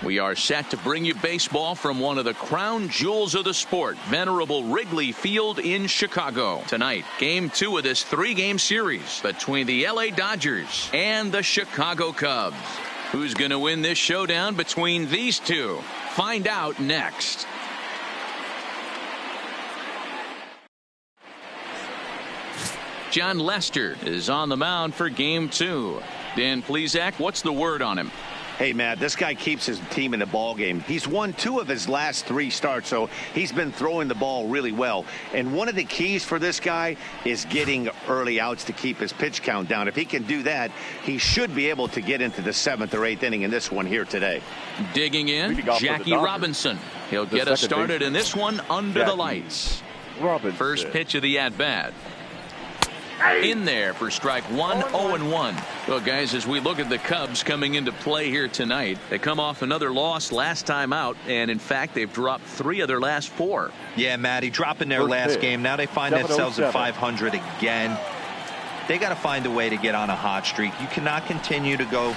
We are set to bring you baseball from one of the crown jewels of the sport, venerable Wrigley Field in Chicago. Tonight, Game 2 of this 3-game series between the LA Dodgers and the Chicago Cubs. Who's going to win this showdown between these two? Find out next. Jon Lester is on the mound for Game 2. Dan Plesac, what's the word on him? Hey, Matt, this guy keeps his team in the ball game. He's won 2 of his last 3 starts, so he's been throwing the ball really well. And one of the keys for this guy is getting early outs to keep his pitch count down. If he can do that, he should be able to get into the 7th or 8th inning in this one here today. Digging in, Jackie Robinson. He'll get us started in this one under the lights. First pitch of the at-bat. In there for strike 1, 0-1. Well, guys, as we look at the Cubs coming into play here tonight, they come off another loss last time out, and in fact, they've dropped 3 of their last 4. Yeah, Matty, dropping their last game. Now they find themselves at 500 again. They got to find a way to get on a hot streak. You cannot continue to go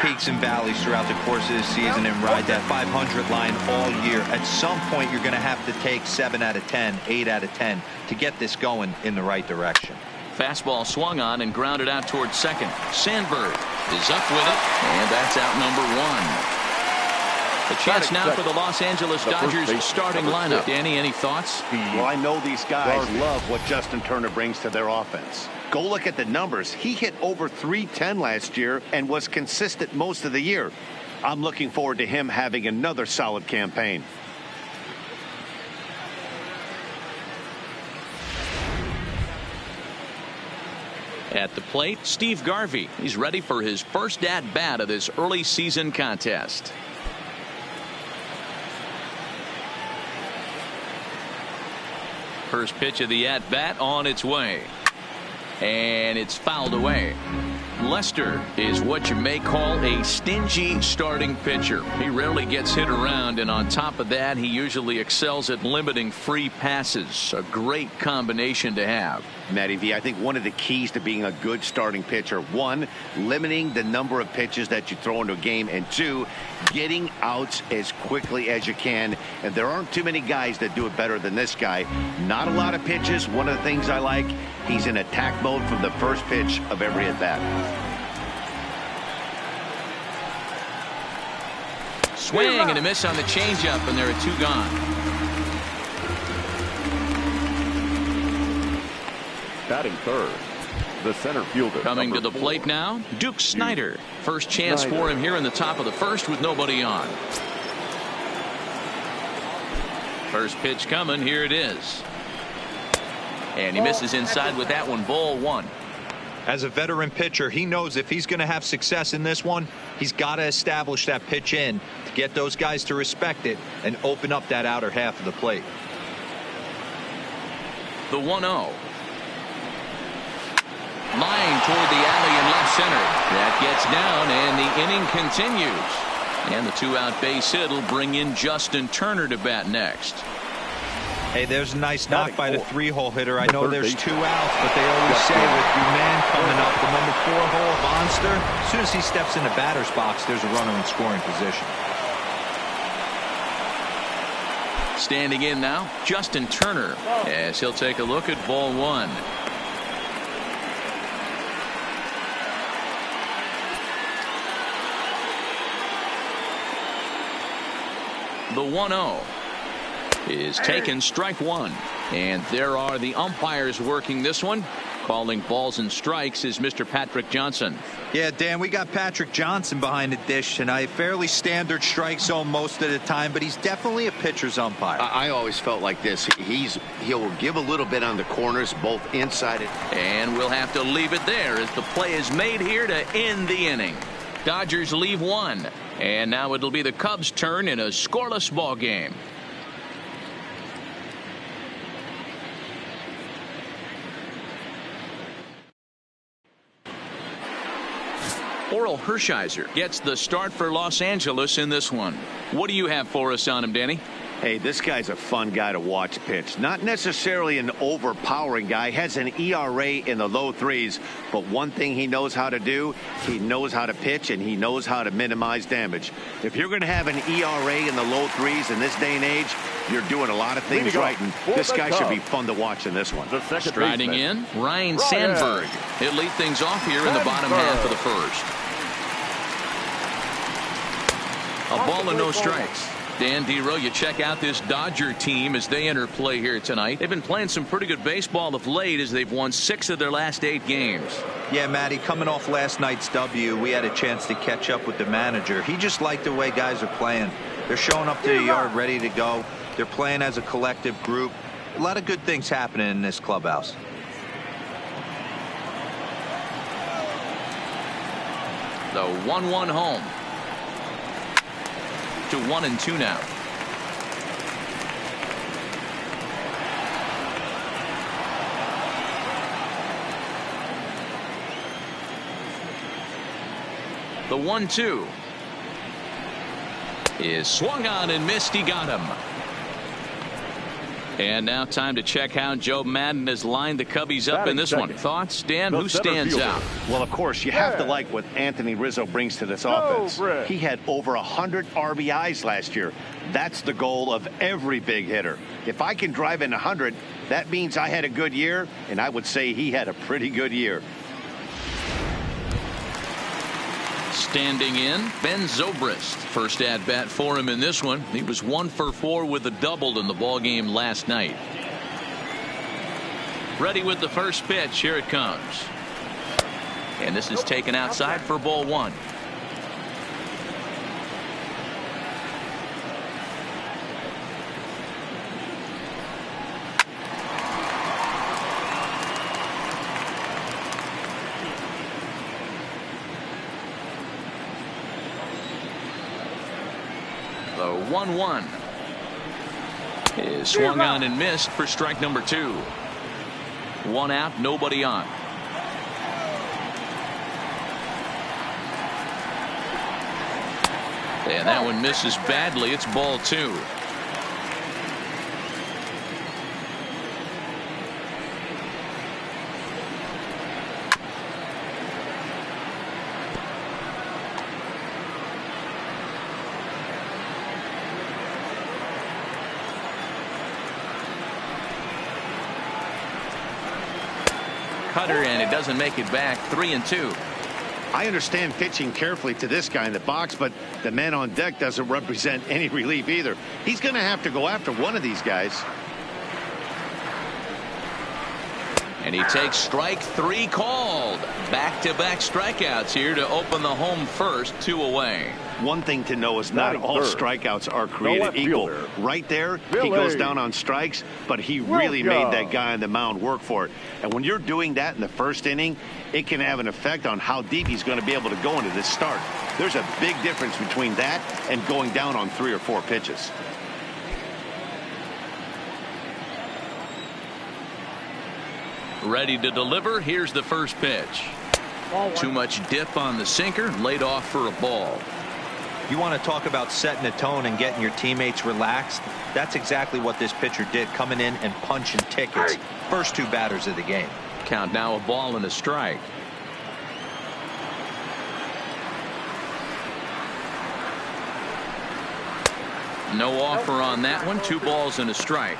peaks and valleys throughout the course of the season and ride that 500 line all year. At some point, you're going to have to take 7 out of 10, 8 out of 10 to get this going in the right direction. Fastball swung on and grounded out towards second. Sandberg is up with it, and that's out number 1. The chance now for the Los Angeles Dodgers starting lineup. Danny, any thoughts? Well, I know these guys love what Justin Turner brings to their offense. Go look at the numbers. He hit over .310 last year and was consistent most of the year. I'm looking forward to him having another solid campaign. At the plate, Steve Garvey. He's ready for his first at-bat of this early season contest. First pitch of the at-bat on its way. And it's fouled away. Lester is what you may call a stingy starting pitcher. He rarely gets hit around, and on top of that, he usually excels at limiting free passes. A great combination to have. Matty V, I think one of the keys to being a good starting pitcher, 1, limiting the number of pitches that you throw into a game, and 2, getting outs as quickly as you can. And there aren't too many guys that do it better than this guy. Not a lot of pitches. One of the things I like, he's in attack mode from the first pitch of every at bat. Swing and a miss on the changeup, and there are 2 gone. Batting third, the center fielder. Coming to the plate now, Duke Snider. First chance for him here in the top of the first with nobody on. First pitch coming. Here it is. And he misses inside with that one. Ball 1. As a veteran pitcher, he knows if he's going to have success in this one, he's got to establish that pitch in to get those guys to respect it and open up that outer half of the plate. The 1-0. Line toward the alley in left center. That gets down, and the inning continues. And the 2-out base hit will bring in Justin Turner to bat next. Hey, there's a nice knock by the 3-hole hitter. I know there's 2 outs, but they always say with your man coming up, the number 4-hole monster, as soon as he steps in the batter's box, there's a runner in scoring position. Standing in now, Justin Turner, as he'll take a look at ball 1. The 1-0 is taken, strike 1. And there are the umpires working this one. Calling balls and strikes is Mr. Patrick Johnson. Yeah, Dan, we got Patrick Johnson behind the dish tonight. Fairly standard strike zone most of the time, but he's definitely a pitcher's umpire. I always felt like this. He'll give a little bit on the corners, both inside and we'll have to leave it there as the play is made here to end the inning. Dodgers leave 1. And now it'll be the Cubs' turn in a scoreless ball game. Orel Hershiser gets the start for Los Angeles in this one. What do you have for us on him, Danny? Hey, this guy's a fun guy to watch pitch. Not necessarily an overpowering guy. Has an ERA in the low 3s. But one thing he knows how to do, he knows how to pitch, and he knows how to minimize damage. If you're going to have an ERA in the low 3s in this day and age, you're doing a lot of things right. And this guy should be fun to watch in this one. Striding in, Ryan Sandberg. He'll lead things off here in the bottom half of the first. A ball and no strikes. Dan Dero, you check out this Dodger team as they enter play here tonight. They've been playing some pretty good baseball of late as they've won 6 of their last 8 games. Yeah, Matty, coming off last night's W, we had a chance to catch up with the manager. He just liked the way guys are playing. They're showing up to the yard ready to go. They're playing as a collective group. A lot of good things happening in this clubhouse. The 1-1 home. To 1-2 now. The 1-2 is swung on and missed. He got him. And now time to check how Joe Maddon has lined the Cubbies up in this one. Thoughts, Dan? Who stands out? Well, of course, you have to like what Anthony Rizzo brings to this offense. He had over 100 RBIs last year. That's the goal of every big hitter. If I can drive in 100, that means I had a good year, and I would say he had a pretty good year. Standing in, Ben Zobrist. First at bat for him in this one. He was 1 for 4 with a double in the ball game last night. Ready with the first pitch. Here it comes. And this is taken outside for ball 1. The 1-1 is swung on and missed for strike number 2. 1 out, nobody on. And that one misses badly. It's ball 2. Cutter, and it doesn't make it back. 3-2. I understand pitching carefully to this guy in the box, but the man on deck doesn't represent any relief either. He's going to have to go after one of these guys. And he takes strike 3 called. Back-to-back strikeouts here to open the home first. 2 away. One thing to know is not all strikeouts are created equal. Right there, he goes down on strikes, but he really made that guy on the mound work for it. And when you're doing that in the first inning, it can have an effect on how deep he's going to be able to go into this start. There's a big difference between that and going down on 3 or 4 pitches. Ready to deliver. Here's the first pitch. Too much dip on the sinker. Laid off for a ball. You want to talk about setting a tone and getting your teammates relaxed? That's exactly what this pitcher did, coming in and punching tickets. First 2 batters of the game. Count now, a ball and a strike. No offer on that one. 2 balls and a strike.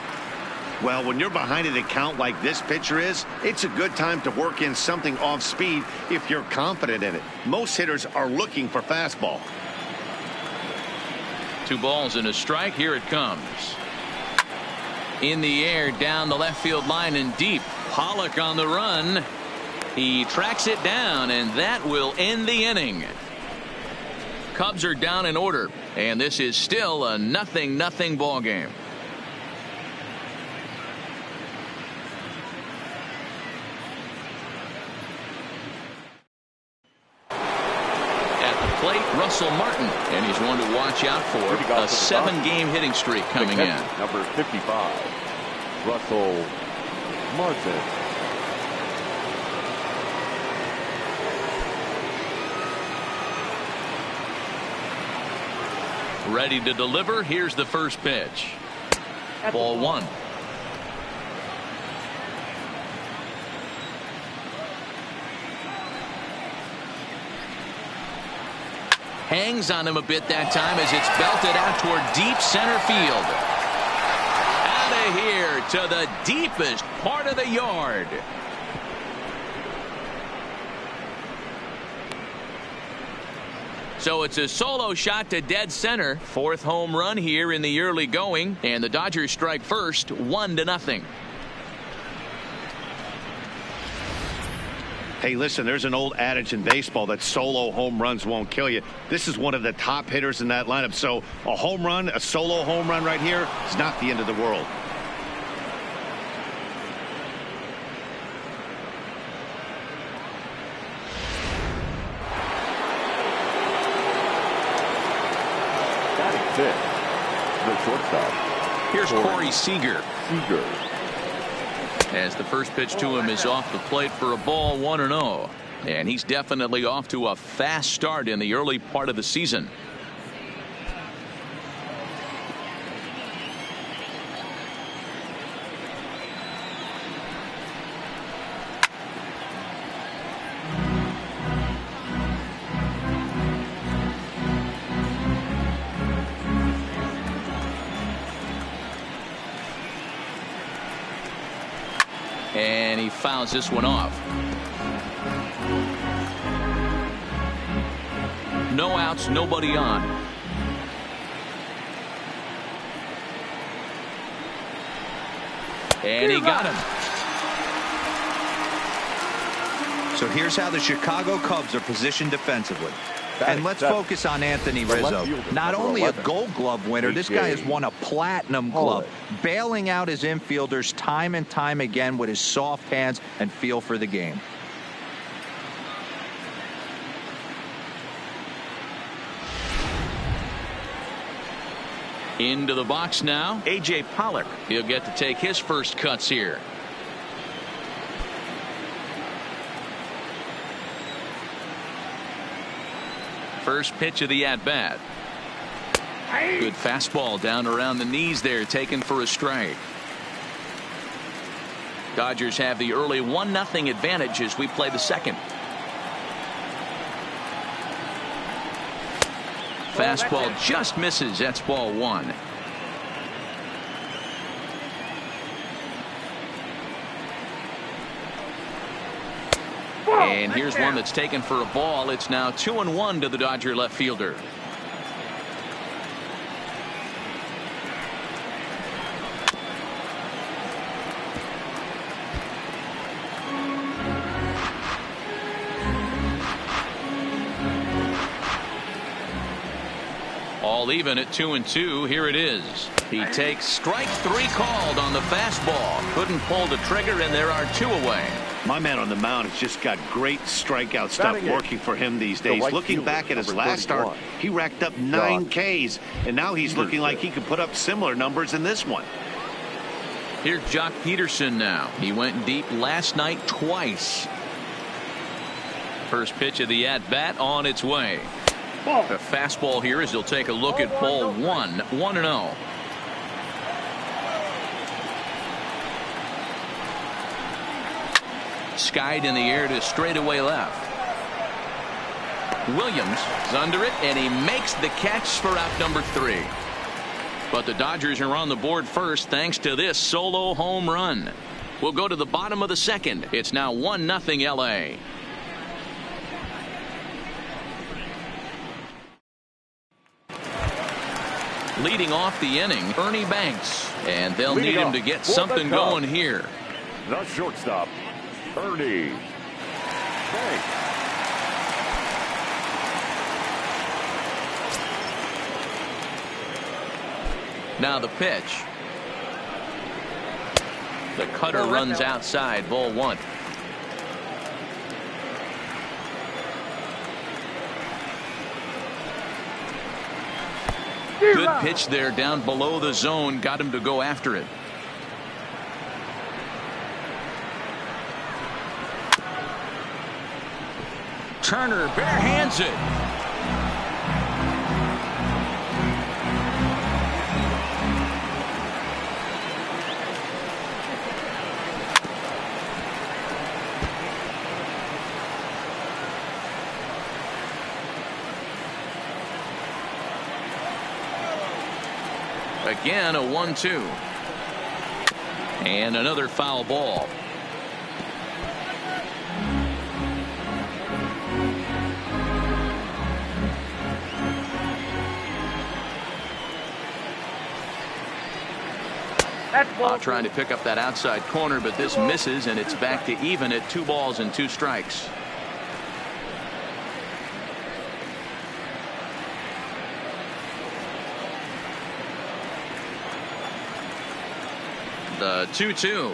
Well, when you're behind an account like this pitcher is, it's a good time to work in something off speed if you're confident in it. Most hitters are looking for fastball. 2 balls and a strike. Here it comes. In the air, down the left field line and deep. Pollock on the run. He tracks it down, and that will end the inning. Cubs are down in order, and this is still a 0-0 ball game. Russell Martin, and he's one to watch out for. A 7-game hitting streak coming in. Number 55, Russell Martin. Ready to deliver. Here's the first pitch. Ball one. Hangs on him a bit that time as it's belted out toward deep center field. Out of here to the deepest part of the yard. So it's a solo shot to dead center. Fourth home run here in the early going, and the Dodgers strike first, 1-0. Hey, listen, there's an old adage in baseball that solo home runs won't kill you. This is one of the top hitters in that lineup. So a home run, a solo home run right here is not the end of the world. The shortstop. Here's Corey Seager. As the first pitch to him is off the plate for a ball, 1-0. And he's definitely off to a fast start in the early part of the season. And he fouls this one off. No outs, nobody on. And he got him. So here's how the Chicago Cubs are positioned defensively. And let's focus on Anthony Rizzo. Not only a Gold Glove winner, this guy has won a Platinum Glove, bailing out his infielders time and time again with his soft hands and feel for the game. Into the box now, A.J. Pollock. He'll get to take his first cuts here. First pitch of the at-bat. Good fastball down around the knees there, taken for a strike. Dodgers have the early 1-0 advantage as we play the second. Fastball just misses. That's ball one. And here's one that's taken for a ball. It's now 2-1 to the Dodger left fielder. All even at 2-2. Here it is. He takes strike three called on the fastball. Couldn't pull the trigger, and there are two away. My man on the mound has just got great strikeout stuff working for him these days. Looking back at his last start, he racked up 9 Ks, and now he's looking like he could put up similar numbers in this one. Here's Jock Peterson now. He went deep last night twice. First pitch of the at-bat on its way. The fastball here as he'll take a look at ball one. 1-0. Skied in the air to straightaway left. Williams is under it, and he makes the catch for out number 3. But the Dodgers are on the board first thanks to this solo home run. We'll go to the bottom of the second. It's now 1-0 LA. Leading off the inning, Ernie Banks, and they'll need him to get something going here. The shortstop, Ernie Banks. Now the pitch. The cutter runs outside, ball one. Good pitch there down below the zone. Got him to go after it. Turner barehands it. Again, a 1-2. And another foul ball. Trying to pick up that outside corner, but this misses, and it's back to even at 2 balls and 2 strikes. The 2-2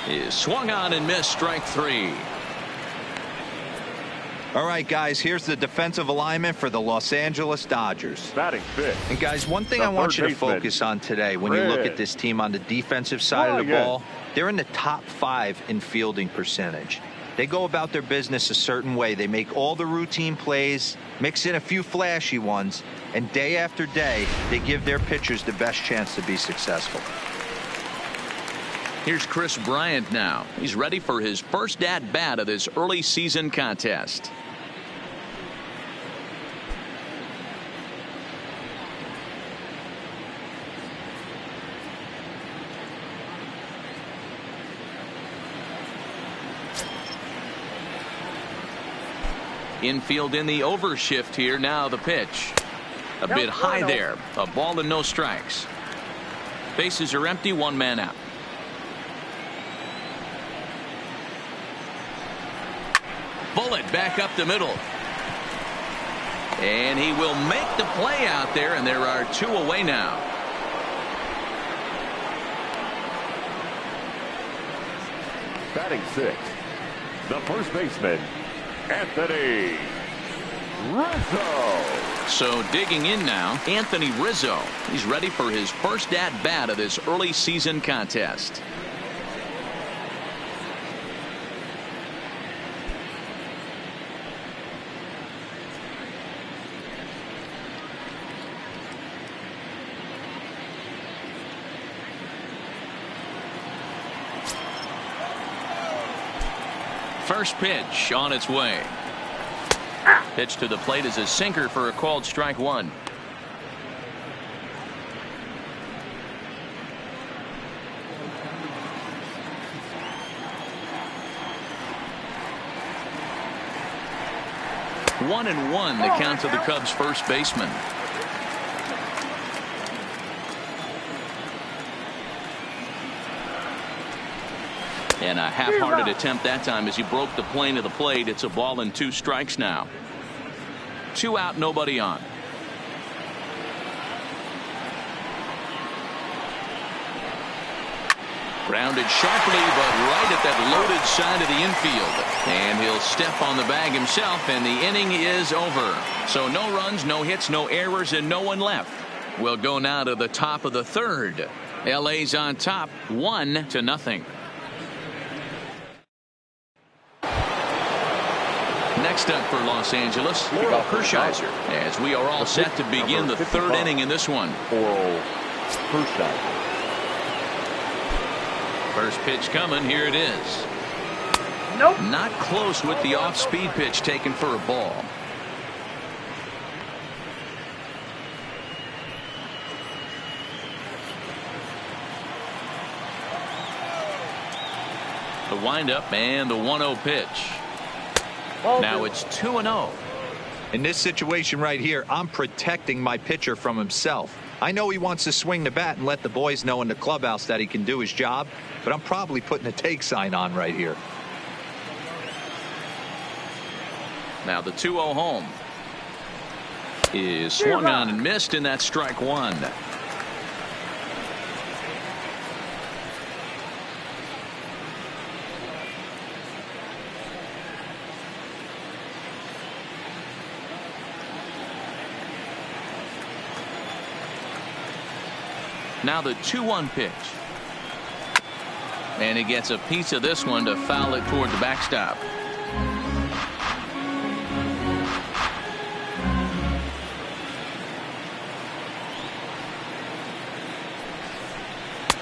is swung on and missed. Strike 3. All right, guys, here's the defensive alignment for the Los Angeles Dodgers. Batting fifth. And, guys, one thing I want you to focus on today when you look at this team on the defensive side of the ball, they're in the top 5 in fielding percentage. They go about their business a certain way. They make all the routine plays, mix in a few flashy ones, and day after day, they give their pitchers the best chance to be successful. Here's Chris Bryant now. He's ready for his first at-bat of this early season contest. Infield in the overshift here. Now the pitch. A bit high there. A ball and no strikes. Bases are empty. 1 man out. Bullet back up the middle. And he will make the play out there, and there are 2 away now. Batting sixth, the first baseman, Anthony Rizzo. So digging in now, Anthony Rizzo. He's ready for his first at-bat of this early season contest. First pitch on its way. Pitch to the plate is a sinker for a called strike 1. One and one, the count to the Cubs' first baseman. And a half-hearted attempt that time as he broke the plane of the plate. It's a ball and 2 strikes now. 2 out, nobody on. Grounded sharply, but right at that loaded side of the infield. And he'll step on the bag himself, and the inning is over. So no runs, no hits, no errors, and no one left. We'll go now to the top of the 3rd. LA's on top, 1-0. Next up for Los Angeles, Hershiser, as we are all set to begin the 3rd inning in this one. First pitch coming. Here it is. Nope. Not close with the off-speed pitch taken for a ball. The windup and the 1-0 pitch. Now it's 2-0. In this situation right here, I'm protecting my pitcher from himself. I know he wants to swing the bat and let the boys know in the clubhouse that he can do his job, but I'm probably putting a take sign on right here. Now the 2-0 home is swung on and missed, and that's strike 1. Now the 2-1 pitch. And he gets a piece of this one to foul it toward the backstop.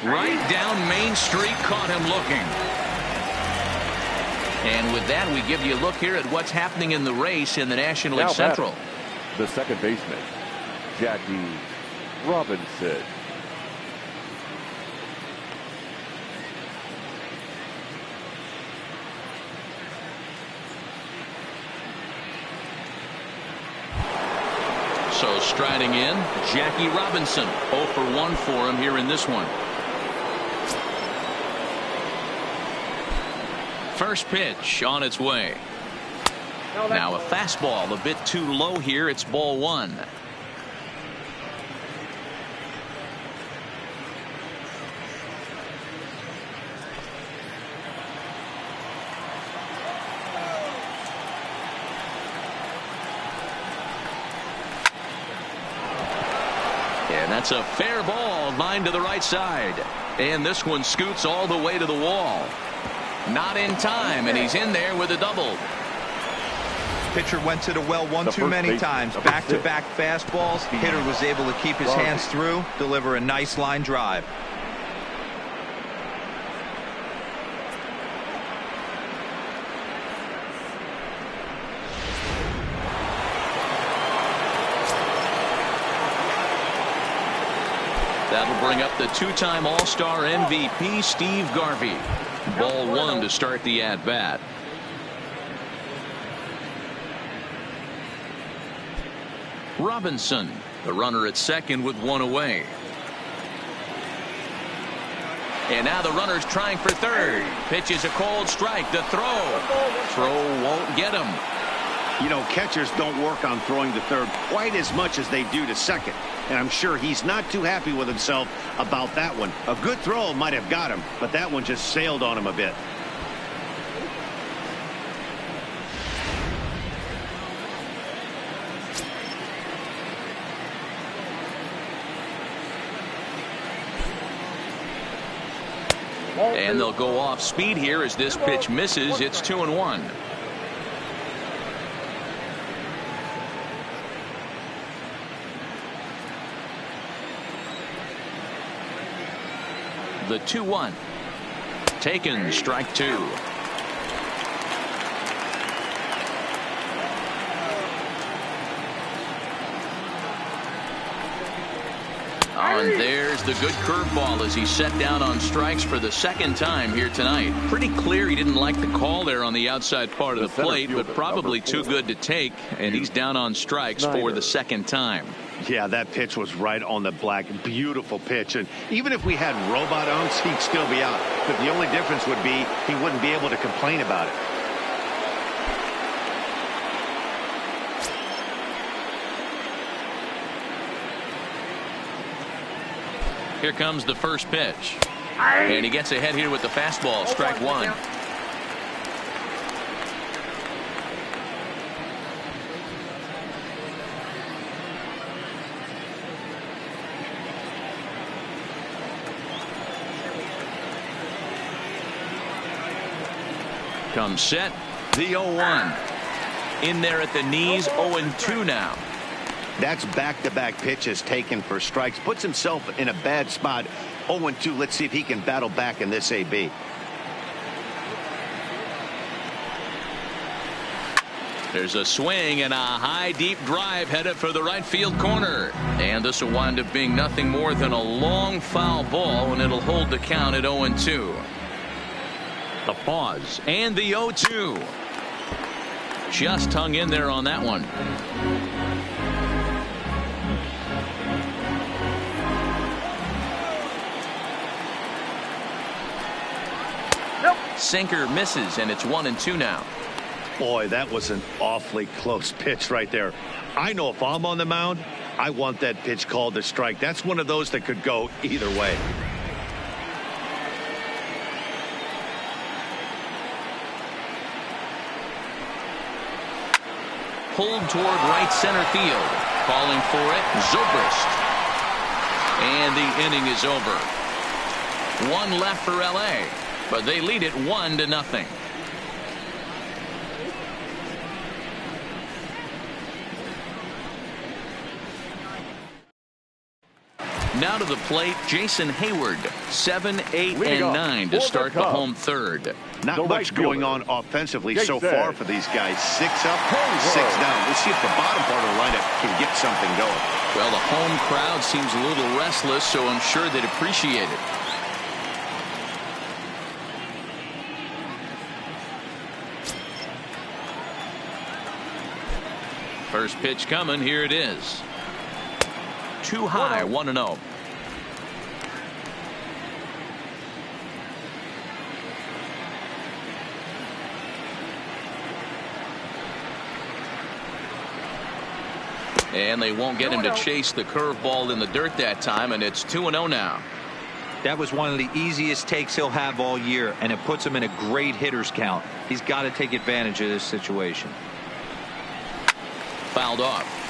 Right down Main Street, caught him looking. And with that, we give you a look here at what's happening in the race in the National League Central. The second baseman, Jackie Robinson. So striding in, Jackie Robinson. 0 for 1 for him here in this one. First pitch on its way. Now a fastball a bit too low here. It's ball 1. And that's a fair ball, line to the right side. And this one scoots all the way to the wall. Not in time, and he's in there with a double. Pitcher went to the well one too many times. Back-to-back fastballs. Hitter was able to keep his hands through, deliver a nice line drive. That'll bring up the two-time All-Star MVP Steve Garvey. Ball 1 to start the at-bat. Robinson, the runner at second with 1 away. And now the runner's trying for third. Pitch is a cold strike. The throw won't get him. You know, catchers don't work on throwing to third quite as much as they do to second. And I'm sure he's not too happy with himself about that one. A good throw might have got him, but that one just sailed on him a bit. And they'll go off speed here as this pitch misses. It's 2-1. The 2-1. Taken, strike 2. And there's the good curveball as he's set down on strikes for the second time here tonight. Pretty clear he didn't like the call there on the outside part of the plate, but probably too good to take, and he's down on strikes for the second time. Yeah, that pitch was right on the black. Beautiful pitch. And even if we had robot umps, he'd still be out. But the only difference would be he wouldn't be able to complain about it. Here comes the first pitch. And he gets ahead here with the fastball. Strike 1. Comes set. The 0-1. In there at the knees. 0-2 now. That's back-to-back pitches taken for strikes. Puts himself in a bad spot. 0-2. Let's see if he can battle back in this AB. There's a swing and a high deep drive headed for the right field corner. And this will wind up being nothing more than a long foul ball, and it'll hold the count at 0-2. The pause and the 0-2. Just hung in there on that one. Sinker misses, and it's 1-2 now. Boy, that was an awfully close pitch right there. I know if I'm on the mound, I want that pitch called a strike. That's one of those that could go either way. Pulled toward right center field. Calling for it, Zobrist. And the inning is over. 1 left for LA, but they lead it 1-0. Now to the plate, Jason Hayward. 7, 8, and 9 to start the home third. Not much going on offensively so far for these guys. 6 up, 6 down. We'll Let's see if the bottom part of the lineup can get something going. Well, the home crowd seems a little restless, so I'm sure they'd appreciate it. First pitch coming. Here it is. Too high. 1-0. And they won't get him to chase the curveball in the dirt that time, and it's 2-0 now. That was one of the easiest takes he'll have all year, and it puts him in a great hitter's count. He's got to take advantage of this situation. Fouled off.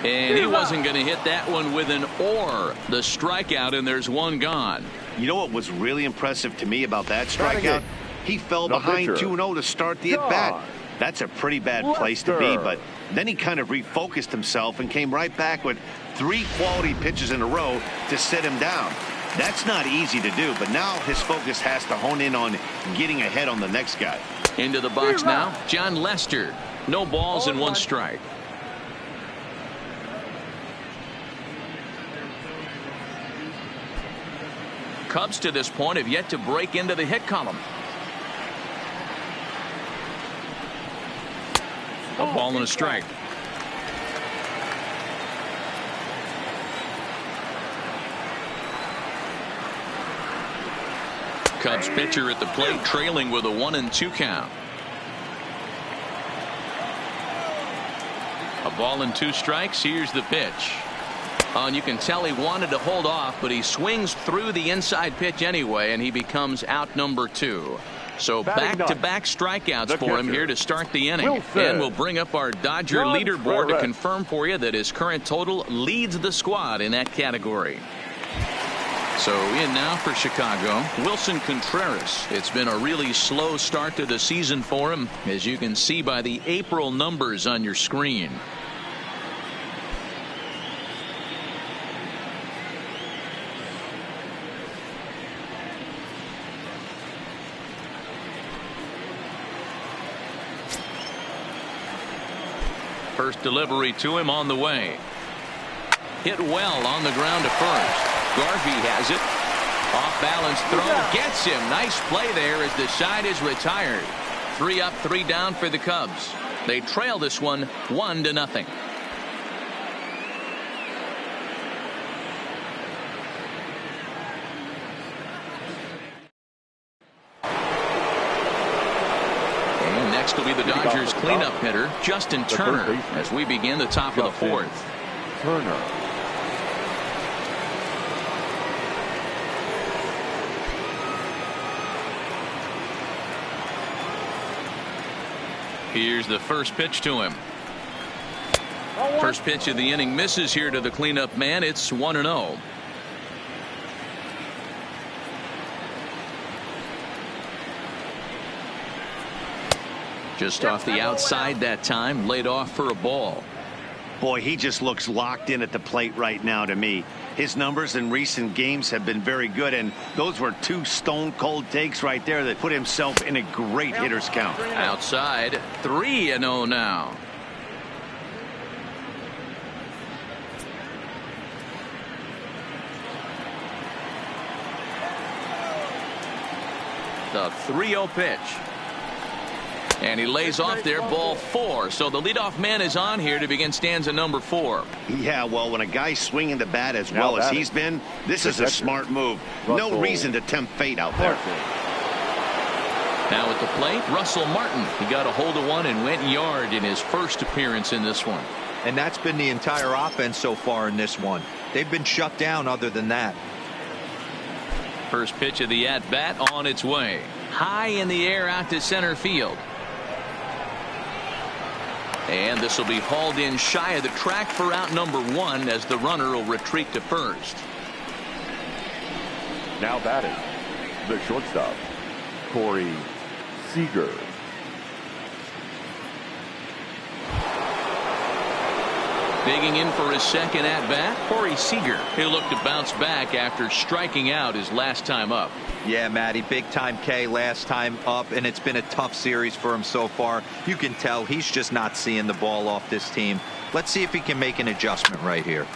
And he wasn't going to hit that one with an or. The strikeout, and there's one gone. You know what was really impressive to me about that strikeout? He fell behind 2-0 to start the at-bat. That's a pretty bad place to be, but then he kind of refocused himself and came right back with 3 quality pitches in a row to sit him down. That's not easy to do, but now his focus has to hone in on getting ahead on the next guy. Into the box now, John Lester. No balls and 1 strike. Cubs to this point have yet to break into the hit column. A ball and a strike. Cubs pitcher at the plate, trailing with a 1-2 count. A ball and 2 strikes. Here's the pitch. And you can tell he wanted to hold off, but he swings through the inside pitch anyway, and he becomes out number 2. So back-to-back strikeouts for him here to start the inning. And we'll bring up our Dodger leaderboard to confirm for you that his current total leads the squad in that category. So in now for Chicago, Wilson Contreras. It's been a really slow start to the season for him, as you can see by the April numbers on your screen. First delivery to him on the way. Hit well on the ground to first. Garvey has it. Off balance throw. Gets him. Nice play there as the side is retired. 3 up, 3 down for the Cubs. They trail this one 1-0. Next will be the Dodgers cleanup hitter, Justin Turner, as we begin the top of the 4th. Turner. Here's the first pitch to him. First pitch of the inning misses here to the cleanup man. It's 1-0. Just off the outside that time, laid off for a ball. Boy, he just looks locked in at the plate right now to me. His numbers in recent games have been very good, and those were 2 stone-cold takes right there that put himself in a great hitter's count. Outside, 3-0 now. The 3-0 pitch. And he lays off there, ball 4. So the leadoff man is on here to begin stanza number 4. Yeah, well, when a guy's swinging the bat as well as he's been, this is a smart move. No reason to tempt fate out there. Now at the plate, Russell Martin. He got a hold of one and went yard in his first appearance in this one. And that's been the entire offense so far in this one. They've been shut down other than that. First pitch of the at-bat on its way. High in the air out to center field. And this will be hauled in shy of the track for out number 1 as the runner will retreat to first. Now batting, the shortstop, Corey Seager. Digging in for his second at-bat, Corey Seager. He'll look to bounce back after striking out his last time up. Yeah, Matty, big-time K last time up, and it's been a tough series for him so far. You can tell he's just not seeing the ball off this team. Let's see if he can make an adjustment right here.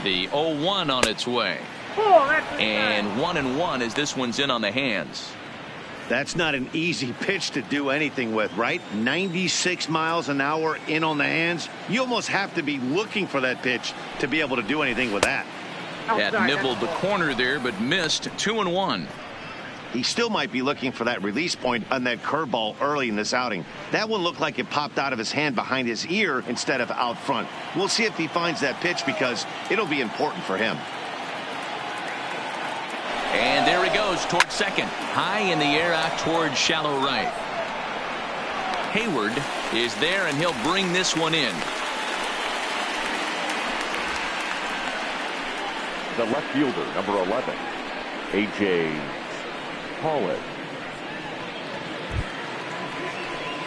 The 0-1 on its way. And 1-1 as this one's in on the hands. That's not an easy pitch to do anything with, right? 96 miles an hour in on the hands. You almost have to be looking for that pitch to be able to do anything with that. That nibbled the corner there, but missed. 2-1. He still might be looking for that release point on that curveball early in this outing. That one looked like it popped out of his hand behind his ear instead of out front. We'll see if he finds that pitch because it'll be important for him. And there he goes towards second. High in the air out towards shallow right. Hayward is there, and he'll bring this one in. The left fielder, number 11, A.J. Pollock.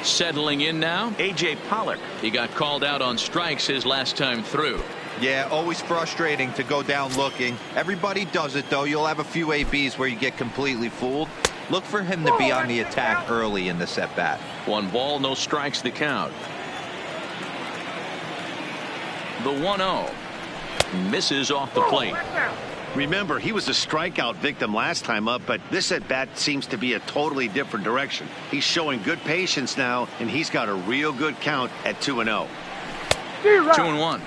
Settling in now, A.J. Pollock. He got called out on strikes his last time through. Yeah, always frustrating to go down looking. Everybody does it, though. You'll have a few ABs where you get completely fooled. Look for him to be on the attack early in this at-bat. 1 ball, no strikes the count. The 1-0. Misses off the plate. Remember, he was a strikeout victim last time up, but this at-bat seems to be a totally different direction. He's showing good patience now, and he's got a real good count at 2-0. 2-1.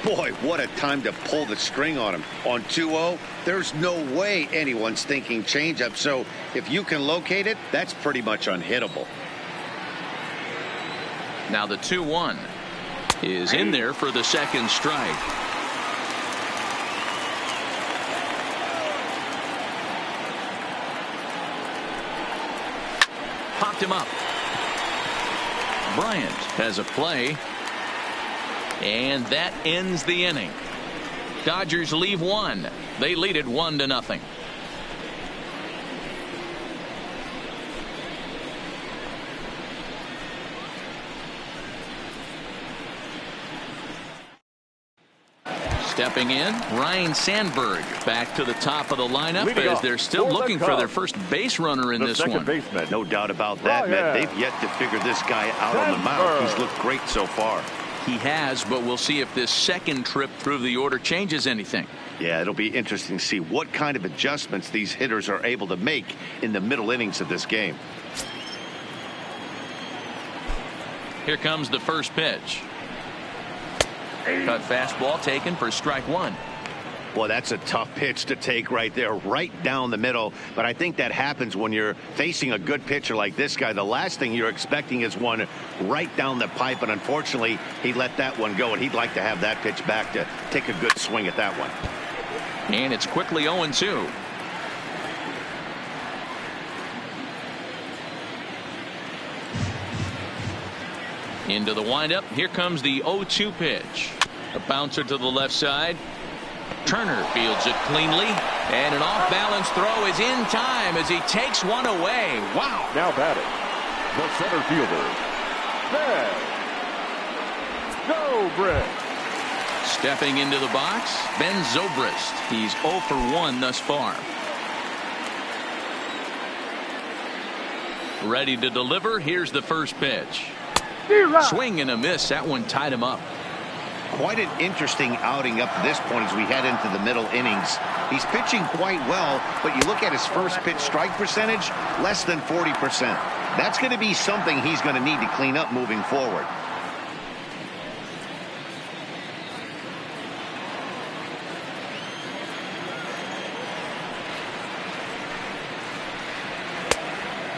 Boy, what a time to pull the string on him. On 2-0, there's no way anyone's thinking changeup, so if you can locate it, that's pretty much unhittable. Now the 2-1 is in there for the second strike. Popped him up. Bryant has a play. And that ends the inning. Dodgers leave one. They lead it 1-0. Stepping in, Ryne Sandberg back to the top of the lineup as they're still looking for their first base runner in this one. Baseman. No doubt about that, Matt. They've yet to figure this guy out on the mound. He's looked great so far. He has, but we'll see if this second trip through the order changes anything. Yeah, it'll be interesting to see what kind of adjustments these hitters are able to make in the middle innings of this game. Here comes the first pitch. Cut fastball taken for strike one. Boy, that's a tough pitch to take right there, right down the middle. But I think that happens when you're facing a good pitcher like this guy. The last thing you're expecting is one right down the pipe. And unfortunately, he let that one go. And he'd like to have that pitch back to take a good swing at that one. And it's quickly 0-2. Into the windup. Here comes the 0-2 pitch. A bouncer to the left side. Turner fields it cleanly, and an off-balance throw is in time as he takes one away. Wow. Now batting, the center fielder, Ben Zobrist. Stepping into the box, Ben Zobrist. He's 0 for 1 thus far. Ready to deliver. Here's the first pitch. Swing and a miss. That one tied him up. Quite an interesting outing up to this point as we head into the middle innings. He's pitching quite well, but you look at his first pitch strike percentage, less than 40%. That's going to be something he's going to need to clean up moving forward.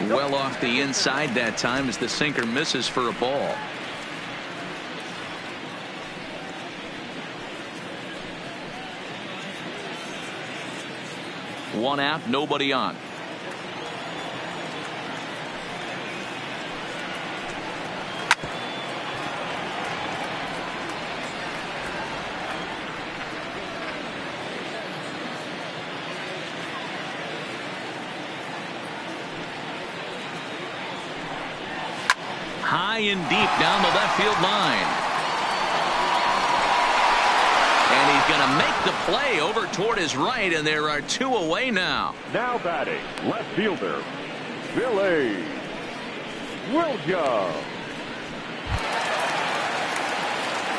Well off the inside that time as the sinker misses for a ball. One out, nobody on. high and deep down the left field line. And he's going to make the play over toward his right, and there are 2 away now. Now batting, left fielder, Billy Williams.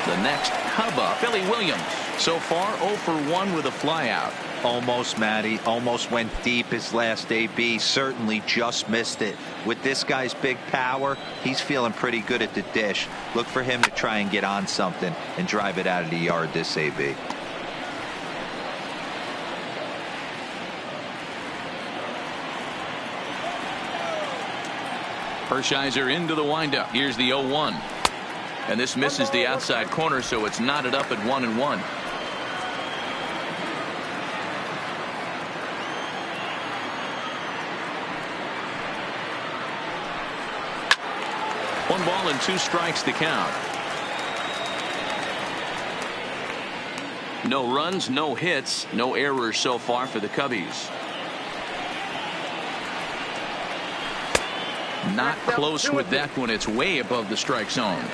The next Cub up, Billy Williams. So far 0 for 1 with a flyout. Almost, Matty. Almost went deep his last AB. Certainly just missed it. With this guy's big power, he's feeling pretty good at the dish. Look for him to try and get on something and drive it out of the yard this AB. Hershiser into the windup. Here's the 0-1. And this misses the outside corner, so it's knotted up at 1-1. One ball and 2 strikes to count. No runs, no hits, no errors so far for the Cubbies. Not close with that one. It's way above the strike zone.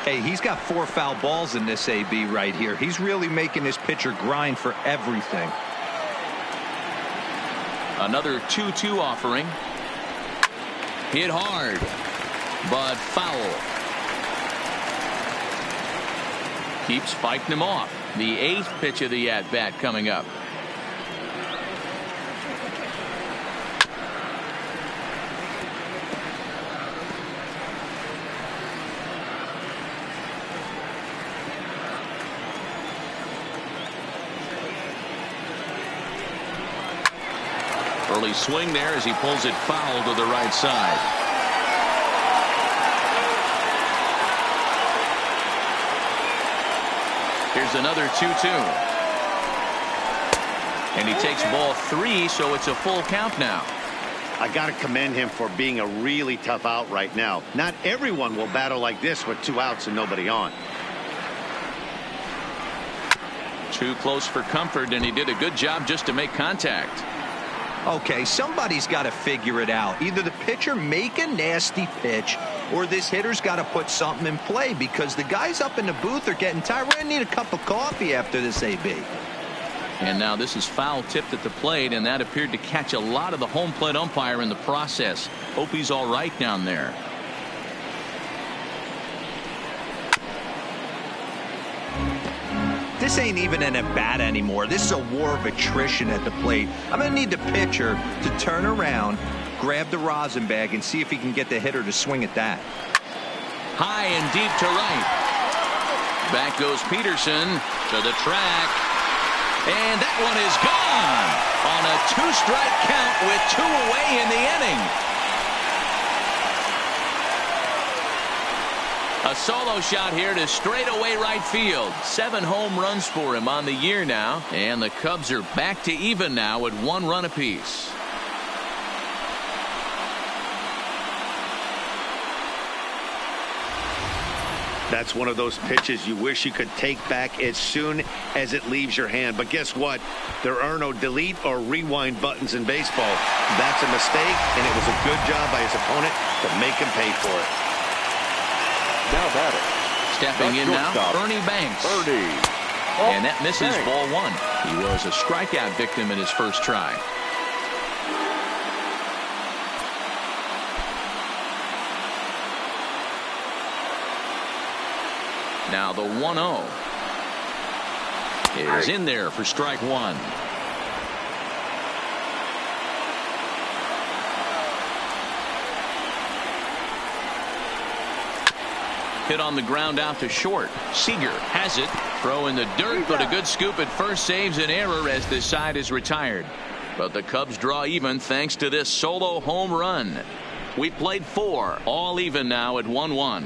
Hey, he's got 4 foul balls in this AB right here. He's really making this pitcher grind for everything. Another 2-2 offering. Hit hard, but foul. Keeps fighting him off. The 8th pitch of the at-bat coming up. Early swing there as he pulls it foul to the right side. Here's another 2-2. And he takes ball 3, so it's a full count now. I got to commend him for being a really tough out right now. Not everyone will battle like this with 2 outs and nobody on. Too close for comfort, and he did a good job just to make contact. Okay, somebody's got to figure it out. Either the pitcher make a nasty pitch or this hitter's got to put something in play, because the guys up in the booth are getting tired. We're going to need a cup of coffee after this AB. And now this is foul tipped at the plate, and that appeared to catch a lot of the home plate umpire in the process. Hope he's all right down there. This ain't even an at-bat anymore. This is a war of attrition at the plate. I'm going to need the pitcher to turn around, grab the rosin bag, and see if he can get the hitter to swing at that. High and deep to right. Back goes Peterson to the track. And that one is gone on a 2-strike count with 2 away in the inning. A solo shot here to straightaway right field. 7 home runs for him on the year now. And the Cubs are back to even now at 1 run apiece. That's one of those pitches you wish you could take back as soon as it leaves your hand. But guess what? There are no delete or rewind buttons in baseball. That's a mistake, and it was a good job by his opponent to make him pay for it. Now batting. Stepping in now, Ernie Banks. And that misses ball 1. He was a strikeout victim in his first try. Now the 1-0 is in there for strike 1. Hit on the ground out to short. Seager has it. Throw in the dirt, but a good scoop at first saves an error as this side is retired. But the Cubs draw even thanks to this solo home run. We played 4, all even now at 1-1.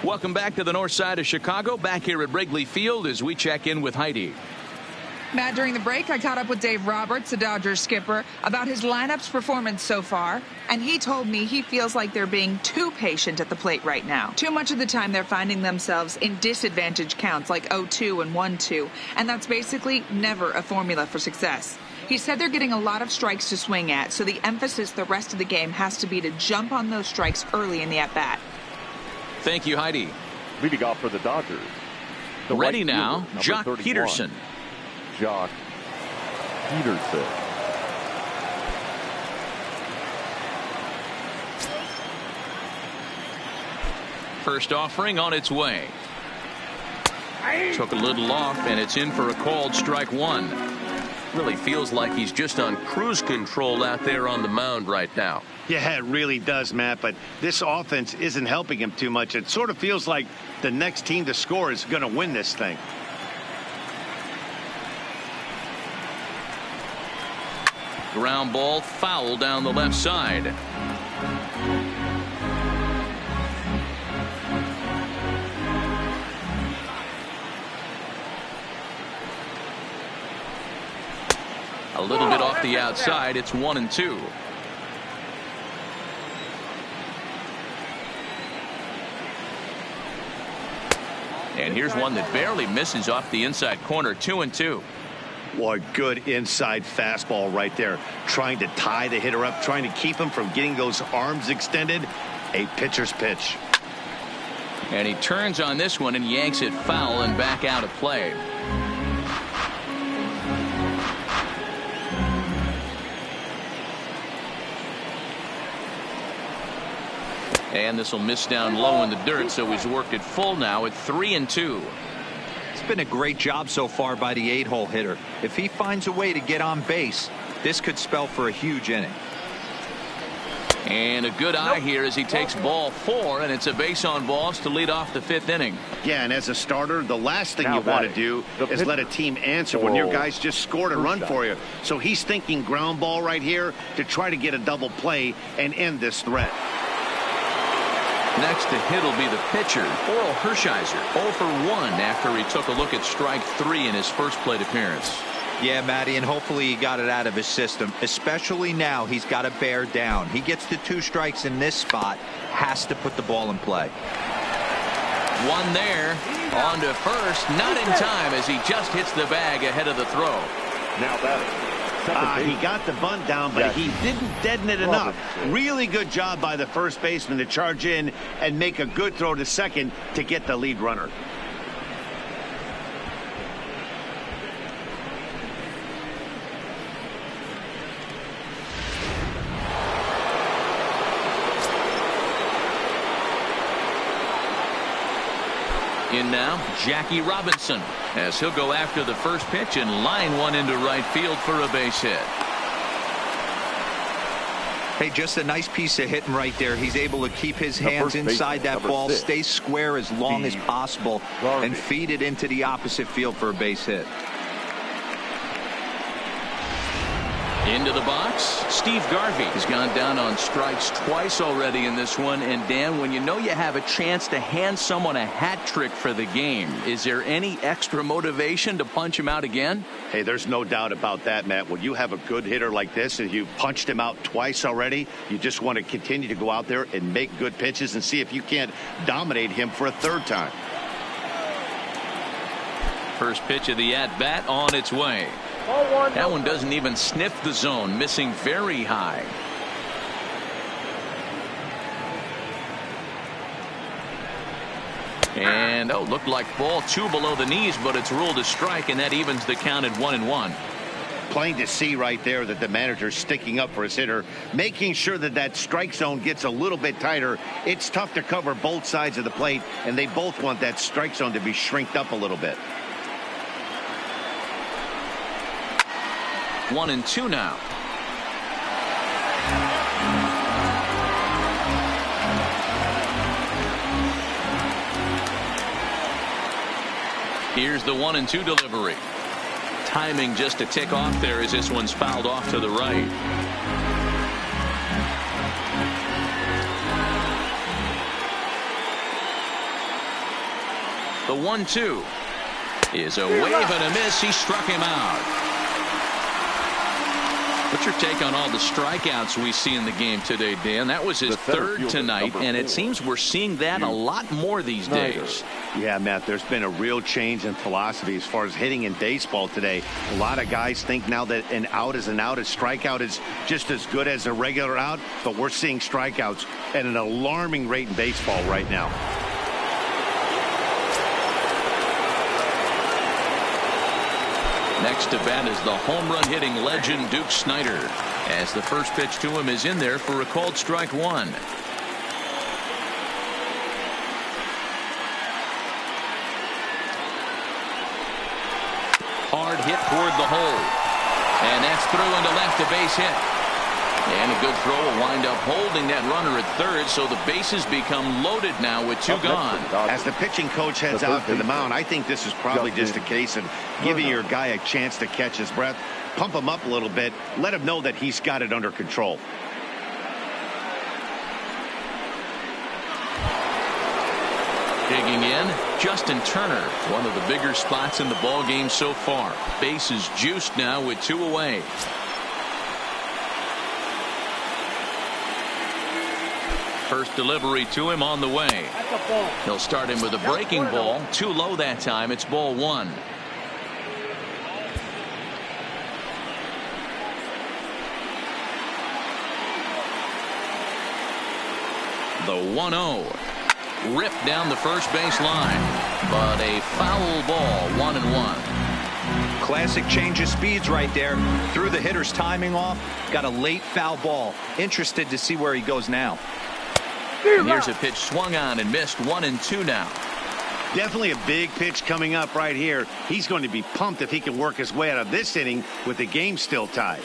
Welcome back to the north side of Chicago. Back here at Wrigley Field as we check in with Heidi. Matt, during the break, I caught up with Dave Roberts, the Dodgers skipper, about his lineup's performance so far. And he told me he feels like they're being too patient at the plate right now. Too much of the time they're finding themselves in disadvantage counts like 0-2 and 1-2. And that's basically never a formula for success. He said they're getting a lot of strikes to swing at, so the emphasis the rest of the game has to be to jump on those strikes early in the at-bat. Thank you, Heidi. Leading off for the Dodgers. The Ready right now, fielder, Jock 31, Peterson. Jock Peterson. First offering on its way. Took a little off, and it's in for a called strike one. Really feels like he's just on cruise control out there on the mound right now. Yeah, it really does, Matt, but this offense isn't helping him too much. It sort of feels like the next team to score is going to win this thing. Ground ball foul down the left side. A little bit off the outside. It's 1-2. And here's one that barely misses off the inside corner. 2-2. What good inside fastball right there. Trying to tie the hitter up, trying to keep him from getting those arms extended. A pitcher's pitch. And he turns on this one and yanks it foul and back out of play. And this will miss down low in the dirt, so he's worked it full now at 3-2. It's been a great job so far by the 8-hole hitter. If he finds a way to get on base, this could spell for a huge inning. And a good eye here as he takes ball 4, and it's a base on balls to lead off the 5th inning. Yeah, and as a starter, the last thing now you want to do is let a team answer when your guys just scored a run for you. So he's thinking ground ball right here to try to get a double play and end this threat. Next to hit will be the pitcher, Orel Hershiser, 0 for 1 after he took a look at strike 3 in his first plate appearance. Yeah, Matty, and hopefully he got it out of his system, especially now he's got to bear down. He gets to 2 strikes in this spot, has to put the ball in play. One there, on to first, not in time as he just hits the bag ahead of the throw. Now batting. He got the bunt down, but he didn't deaden it enough. Really good job by the first baseman to charge in and make a good throw to second to get the lead runner. In now, Jackie Robinson, as he'll go after the first pitch and line one into right field for a base hit. Hey, just a nice piece of hitting right there. He's able to keep his hands inside that ball, stay square as long as possible, and feed it into the opposite field for a base hit. Into the box, Steve Garvey has gone down on strikes twice already in this one. And Dan, when you know you have a chance to hand someone a hat trick for the game, is there any extra motivation to punch him out again? Hey, there's no doubt about that, Matt. When you have a good hitter like this and you punched him out twice already, you just want to continue to go out there and make good pitches and see if you can't dominate him for a third time. First pitch of the at-bat on its way. That one doesn't even sniff the zone, missing very high. And looked like ball 2 below the knees, but it's ruled a strike, and that evens the count at 1-1. Plain to see right there that the manager's sticking up for his hitter, making sure that that strike zone gets a little bit tighter. It's tough to cover both sides of the plate, and they both want that strike zone to be shrinked up a little bit. 1-2 now. Here's the 1-2 delivery. Timing just a tick off there as this one's fouled off to the right. 1-2 is a wave and a miss. He struck him out. What's your take on all the strikeouts we see in the game today, Dan? That was his third tonight, and it seems we're seeing that a lot more these days. Yeah, Matt, there's been a real change in philosophy as far as hitting in baseball today. A lot of guys think now that an out is an out. A strikeout is just as good as a regular out, but we're seeing strikeouts at an alarming rate in baseball right now. Next to bat is the home run hitting legend Duke Snider, as the first pitch to him is in there for a called strike one. Hard hit toward the hole, and that's through into left, a base hit. And a good throw will wind up holding that runner at third, so the bases become loaded now with two gone. As the pitching coach heads out to the mound, I think this is probably just a case of giving your guy a chance to catch his breath, pump him up a little bit, let him know that he's got it under control. Digging in, Justin Turner, one of the bigger spots in the ball game so far. Base is juiced now with two away. First delivery to him on the way. He'll start him with a breaking ball. Too low that time. It's ball one. The 1-0. Ripped down the first base line. But a foul ball, 1-1. Classic change of speeds right there. Threw the hitter's timing off. Got a late foul ball. Interested to see where he goes now. And here's a pitch swung on and missed, 1-2 now. Definitely a big pitch coming up right here. He's going to be pumped if he can work his way out of this inning with the game still tied.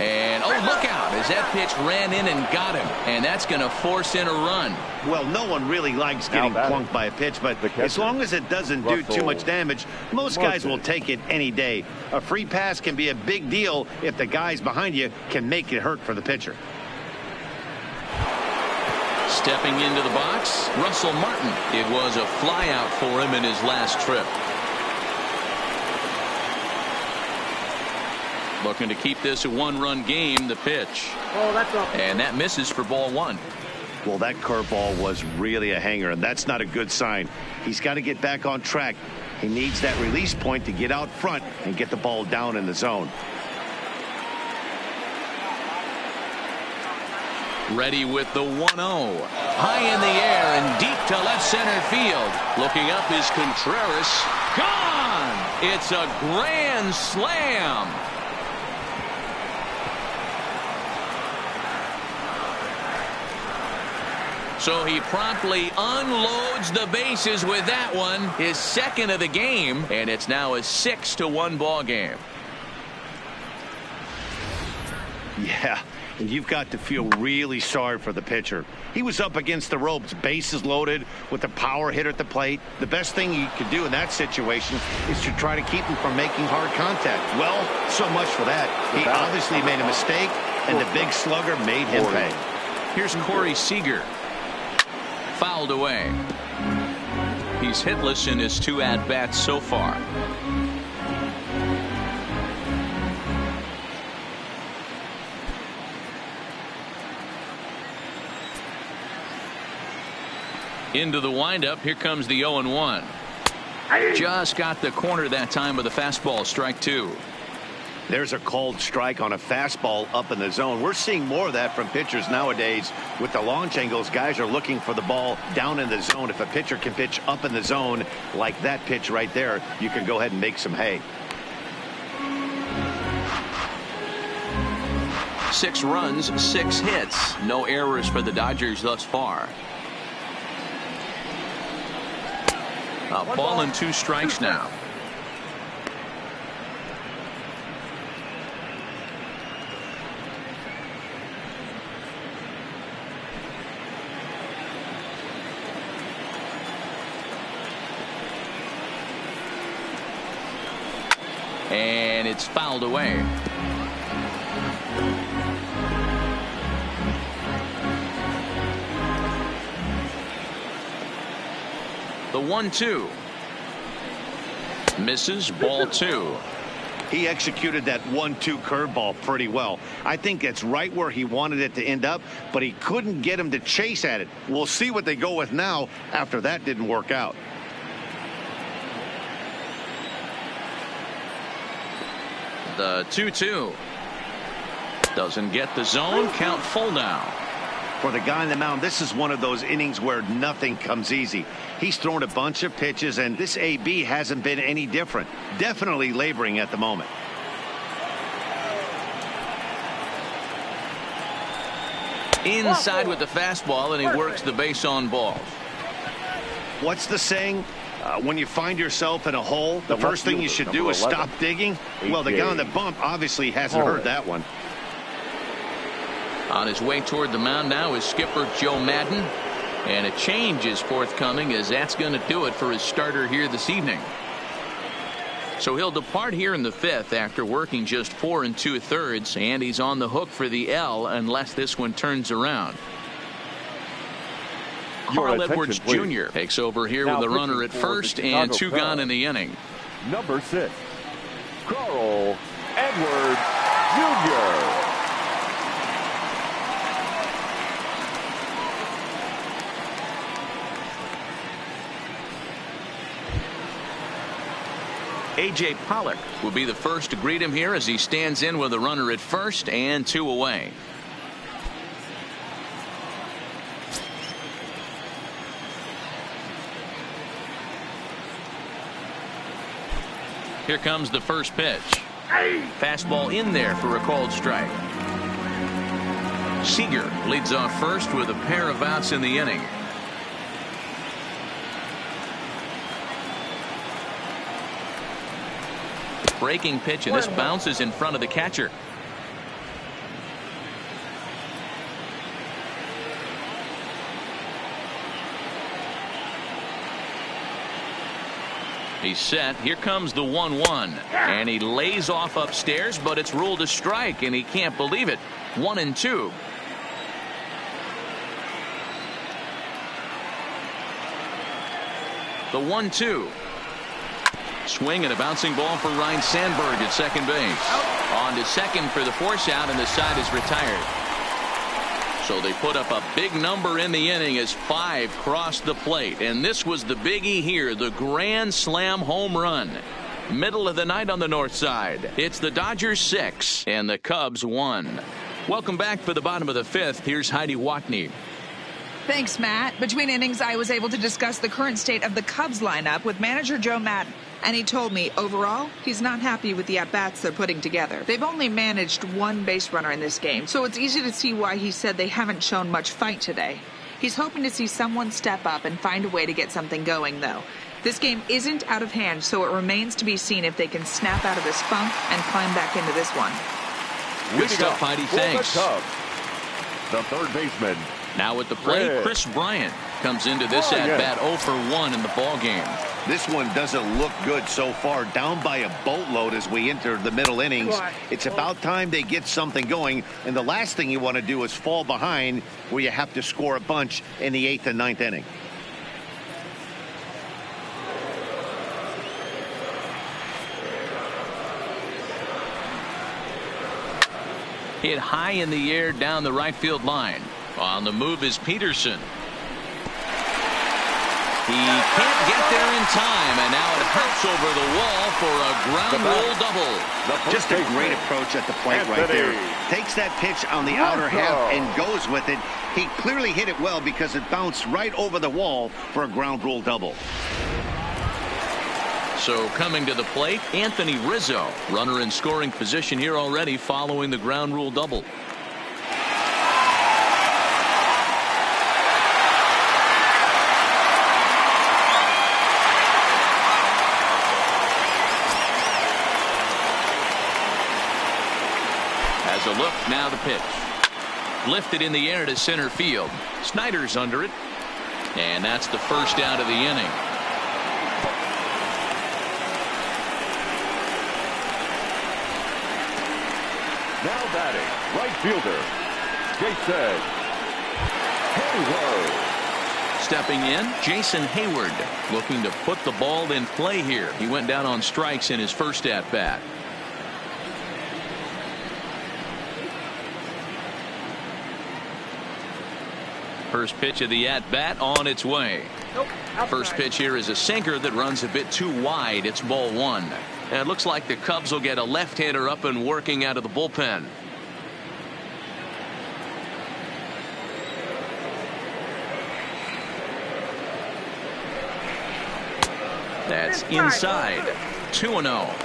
And, oh, look out, as that pitch ran in and got him. And that's going to force in a run. Well, no one really likes getting plunked by a pitch, but as long as it doesn't do too much damage, most guys will take it any day. A free pass can be a big deal if the guys behind you can make it hurt for the pitcher. Stepping into the box, Russell Martin. It was a flyout for him in his last trip. Looking to keep this a one-run game, the pitch. Oh, that's up. And that misses for ball one. Well, that curveball was really a hanger, and that's not a good sign. He's got to get back on track. He needs that release point to get out front and get the ball down in the zone. Ready with the 1-0. High in the air and deep to left center field. Looking up is Contreras. Gone! It's a grand slam. So he promptly unloads the bases with that one, his second of the game, and it's now a 6-1 ball game. Yeah, and you've got to feel really sorry for the pitcher. He was up against the ropes, bases loaded with a power hitter at the plate. The best thing you could do in that situation is to try to keep him from making hard contact. Well, so much for that. He obviously made a mistake, and the big slugger made him pay. Here's Corey Seager. Fouled away. He's hitless in his two at-bats so far. Into the windup. Here comes the 0-1. Just got the corner that time with a fastball. Strike two. There's a called strike on a fastball up in the zone. We're seeing more of that from pitchers nowadays. With the launch angles, guys are looking for the ball down in the zone. If a pitcher can pitch up in the zone like that pitch right there, you can go ahead and make some hay. 6 runs, 6 hits. No errors for the Dodgers thus far. A ball and 2 strikes now. And it's fouled away. The 1-2. Misses, ball 2. He executed that 1-2 curveball pretty well. I think it's right where he wanted it to end up, but he couldn't get him to chase at it. We'll see what they go with now after that didn't work out. The 2-2. Doesn't get the zone. Count full now. For the guy on the mound, this is one of those innings where nothing comes easy. He's thrown a bunch of pitches, and this AB hasn't been any different. Definitely laboring at the moment. Inside with the fastball, and he works the base on balls. What's the saying? When you find yourself in a hole, the first thing you should do is stop digging. Well, the guy on the bump obviously hasn't heard that one. On his way toward the mound now is skipper Joe Maddon. And a change is forthcoming, as that's going to do it for his starter here this evening. So he'll depart here in the 5th after working just 4 2/3, and he's on the hook for the L unless this one turns around. Carl Edwards Jr. takes over here with the runner at first and 2 gone in the inning. Number 6, Carl Edwards Jr. A.J. Pollock will be the first to greet him here as he stands in with a runner at first and 2 away. Here comes the first pitch. Fastball in there for a called strike. Seager leads off first with a pair of outs in the inning. Breaking pitch, and this bounces in front of the catcher. He's set. Here comes the 1-1, and he lays off upstairs, but it's ruled a strike, and he can't believe it. 1-2. The 1-2. Swing and a bouncing ball for Ryne Sandberg at second base. On to second for the force out, and the side is retired. So they put up a big number in the inning as 5 crossed the plate. And this was the biggie here, the grand slam home run. Middle of the night on the north side. It's the Dodgers 6 and the Cubs 1. Welcome back for the bottom of the 5th. Here's Heidi Watney. Thanks, Matt. Between innings, I was able to discuss the current state of the Cubs lineup with manager Joe Maddon. And he told me, overall, he's not happy with the at-bats they're putting together. They've only managed 1 base runner in this game, so it's easy to see why he said they haven't shown much fight today. He's hoping to see someone step up and find a way to get something going, though. This game isn't out of hand, so it remains to be seen if they can snap out of this funk and climb back into this one. Good stuff, Heidi. Thanks. The third baseman. Now at the plate, Chris Bryant comes into this at-bat 0 for 1 in the ballgame. This one doesn't look good so far. Down by a boatload as we enter the middle innings. It's about time they get something going. And the last thing you want to do is fall behind where you have to score a bunch in the 8th and 9th inning. Hit high in the air down the right field line. On the move is Peterson. He can't get there in time, and now it hops over the wall for a ground rule double. Just a great approach at the plate right there. Takes that pitch on the outer half and goes with it. He clearly hit it well because it bounced right over the wall for a ground rule double. So coming to the plate, Anthony Rizzo. Runner in scoring position here already following the ground rule double. As a look, now the pitch. Lifted in the air to center field. Snyder's under it. And that's the first out of the inning. Now batting, right fielder, Jason Heyward. Stepping in, Jason Heyward, looking to put the ball in play here. He went down on strikes in his first at-bat. First pitch of the at-bat on its way. First pitch here is a sinker that runs a bit too wide. It's ball one. And it looks like the Cubs will get a left-hander up and working out of the bullpen. That's inside. 2-0.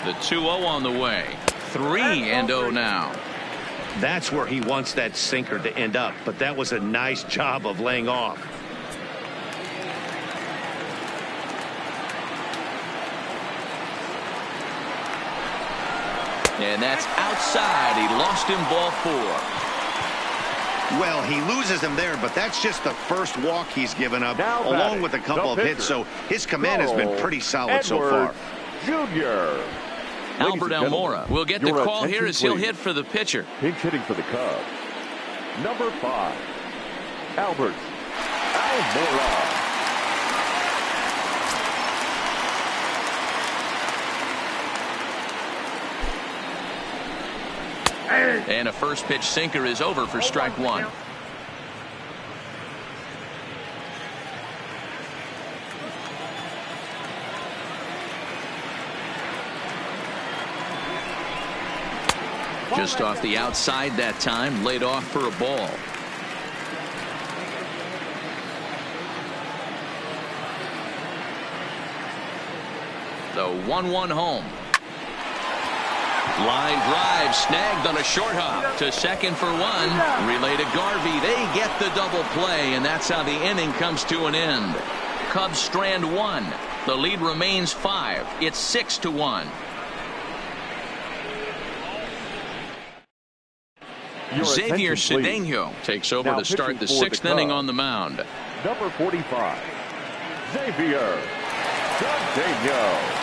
The 2-0 on the way. 3-0 now. That's where he wants that sinker to end up, but that was a nice job of laying off. And that's outside. He lost him, ball 4. Well, he loses him there, but that's just the first walk he's given up, Now along batting, with a couple of the hits, so pitcher, his command has been pretty solid so far. Jr. Albert Almora will get the your call here attention, as he'll please. hit for the pitcher. Pinch hitting for the Cubs. Number 5, Albert Almora. And a first pitch sinker is over for strike one. Just off the outside that time, laid off for a ball. The 1-1 home. Line drive snagged on a short hop to second for one. Relay to Garvey. They get the double play, and that's how the inning comes to an end. Cubs strand one. The lead remains 5. It's 6-1. Xavier Cedeno takes over Now to start the pitching for 6th the inning Cubs. on the mound. Number 45, Xavier Cedeno.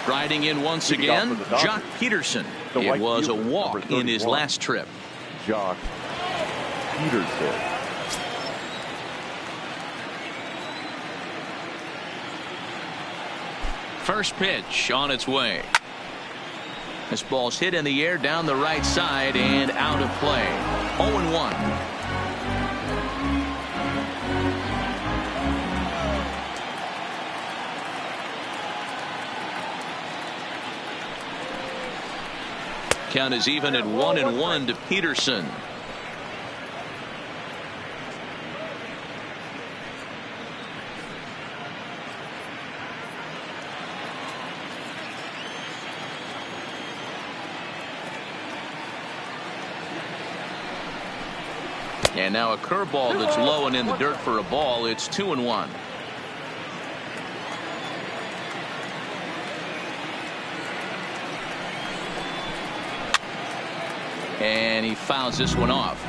Striding in once Leading off again, for the Dodgers, Jock Peterson. the It right was a fielder, number walk in his 31. last trip. Jock Peterson. First pitch on its way. This ball's hit in the air down the right side and out of play. 0-1. Count is even at 1-1 to Peterson. And now a curveball that's low and in the dirt for a ball. It's 2-1. And he fouls this one off.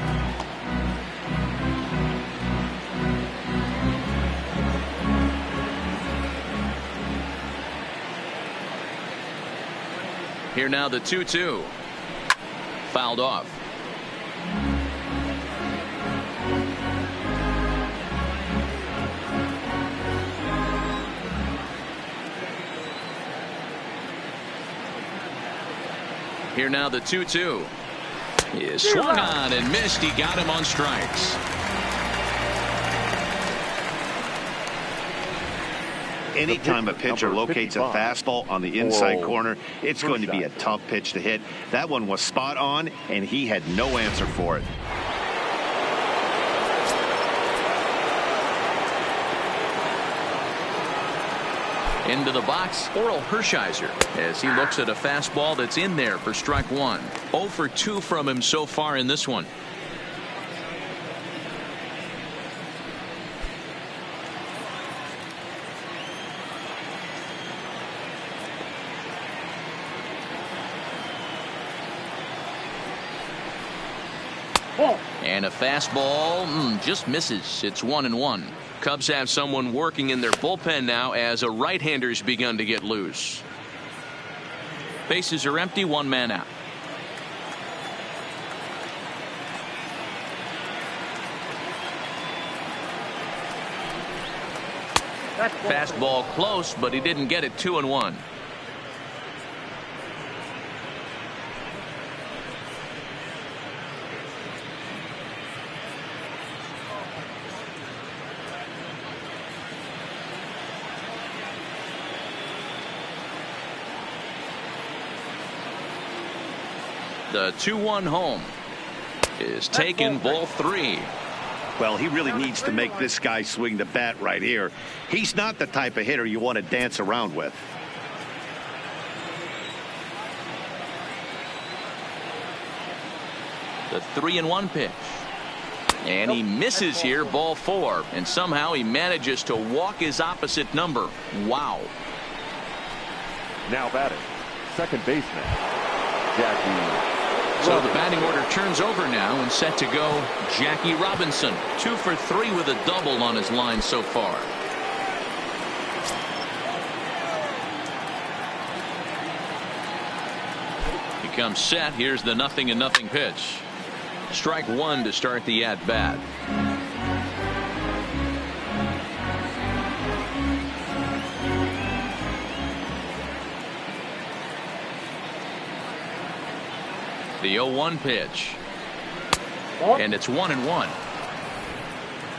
Here now the 2-2. Fouled off. Here now the 2-2. He swung on and missed. He got him on strikes. Anytime a pitcher Number locates a 55. fastball on the inside Oh, corner, it's going to be a first tough pitch to hit. That one was spot on, and he had no answer for it. Into the box, Oral Hershiser, as he looks at a fastball that's in there for strike one. 0 for 2 from him so far in this one. And a fastball just misses. It's 1-1. Cubs have someone working in their bullpen now as a right-hander's begun to get loose. Bases are empty, one man out. Fastball close, but he didn't get it. 2-1. The 2-1 home is taken, ball 3. Well, he really needs to make this guy swing the bat right here. He's not the type of hitter you want to dance around with. The 3-1 pitch. And he misses here, ball 4. And somehow he manages to walk his opposite number. Wow. Now batting, second baseman, Jackie. So the batting order turns over now and set to go Jackie Robinson. 2 for 3 with a double on his line so far. He comes set. Here's the 0-0 pitch. Strike 1 to start the at bat. The 0-1 pitch. And it's 1-1.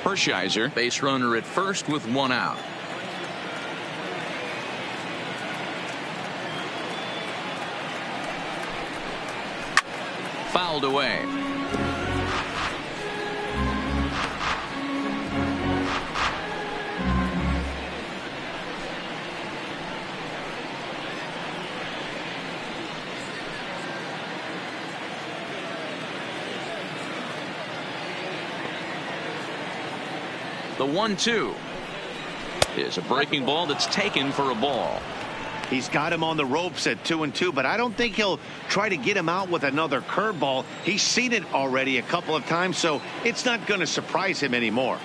Hershiser, base runner at first with 1 out. Fouled away. The 1-2 is a breaking ball that's taken for a ball. He's got him on the ropes at 2-2, but I don't think he'll try to get him out with another curveball. He's seen it already a couple of times, so it's not going to surprise him anymore.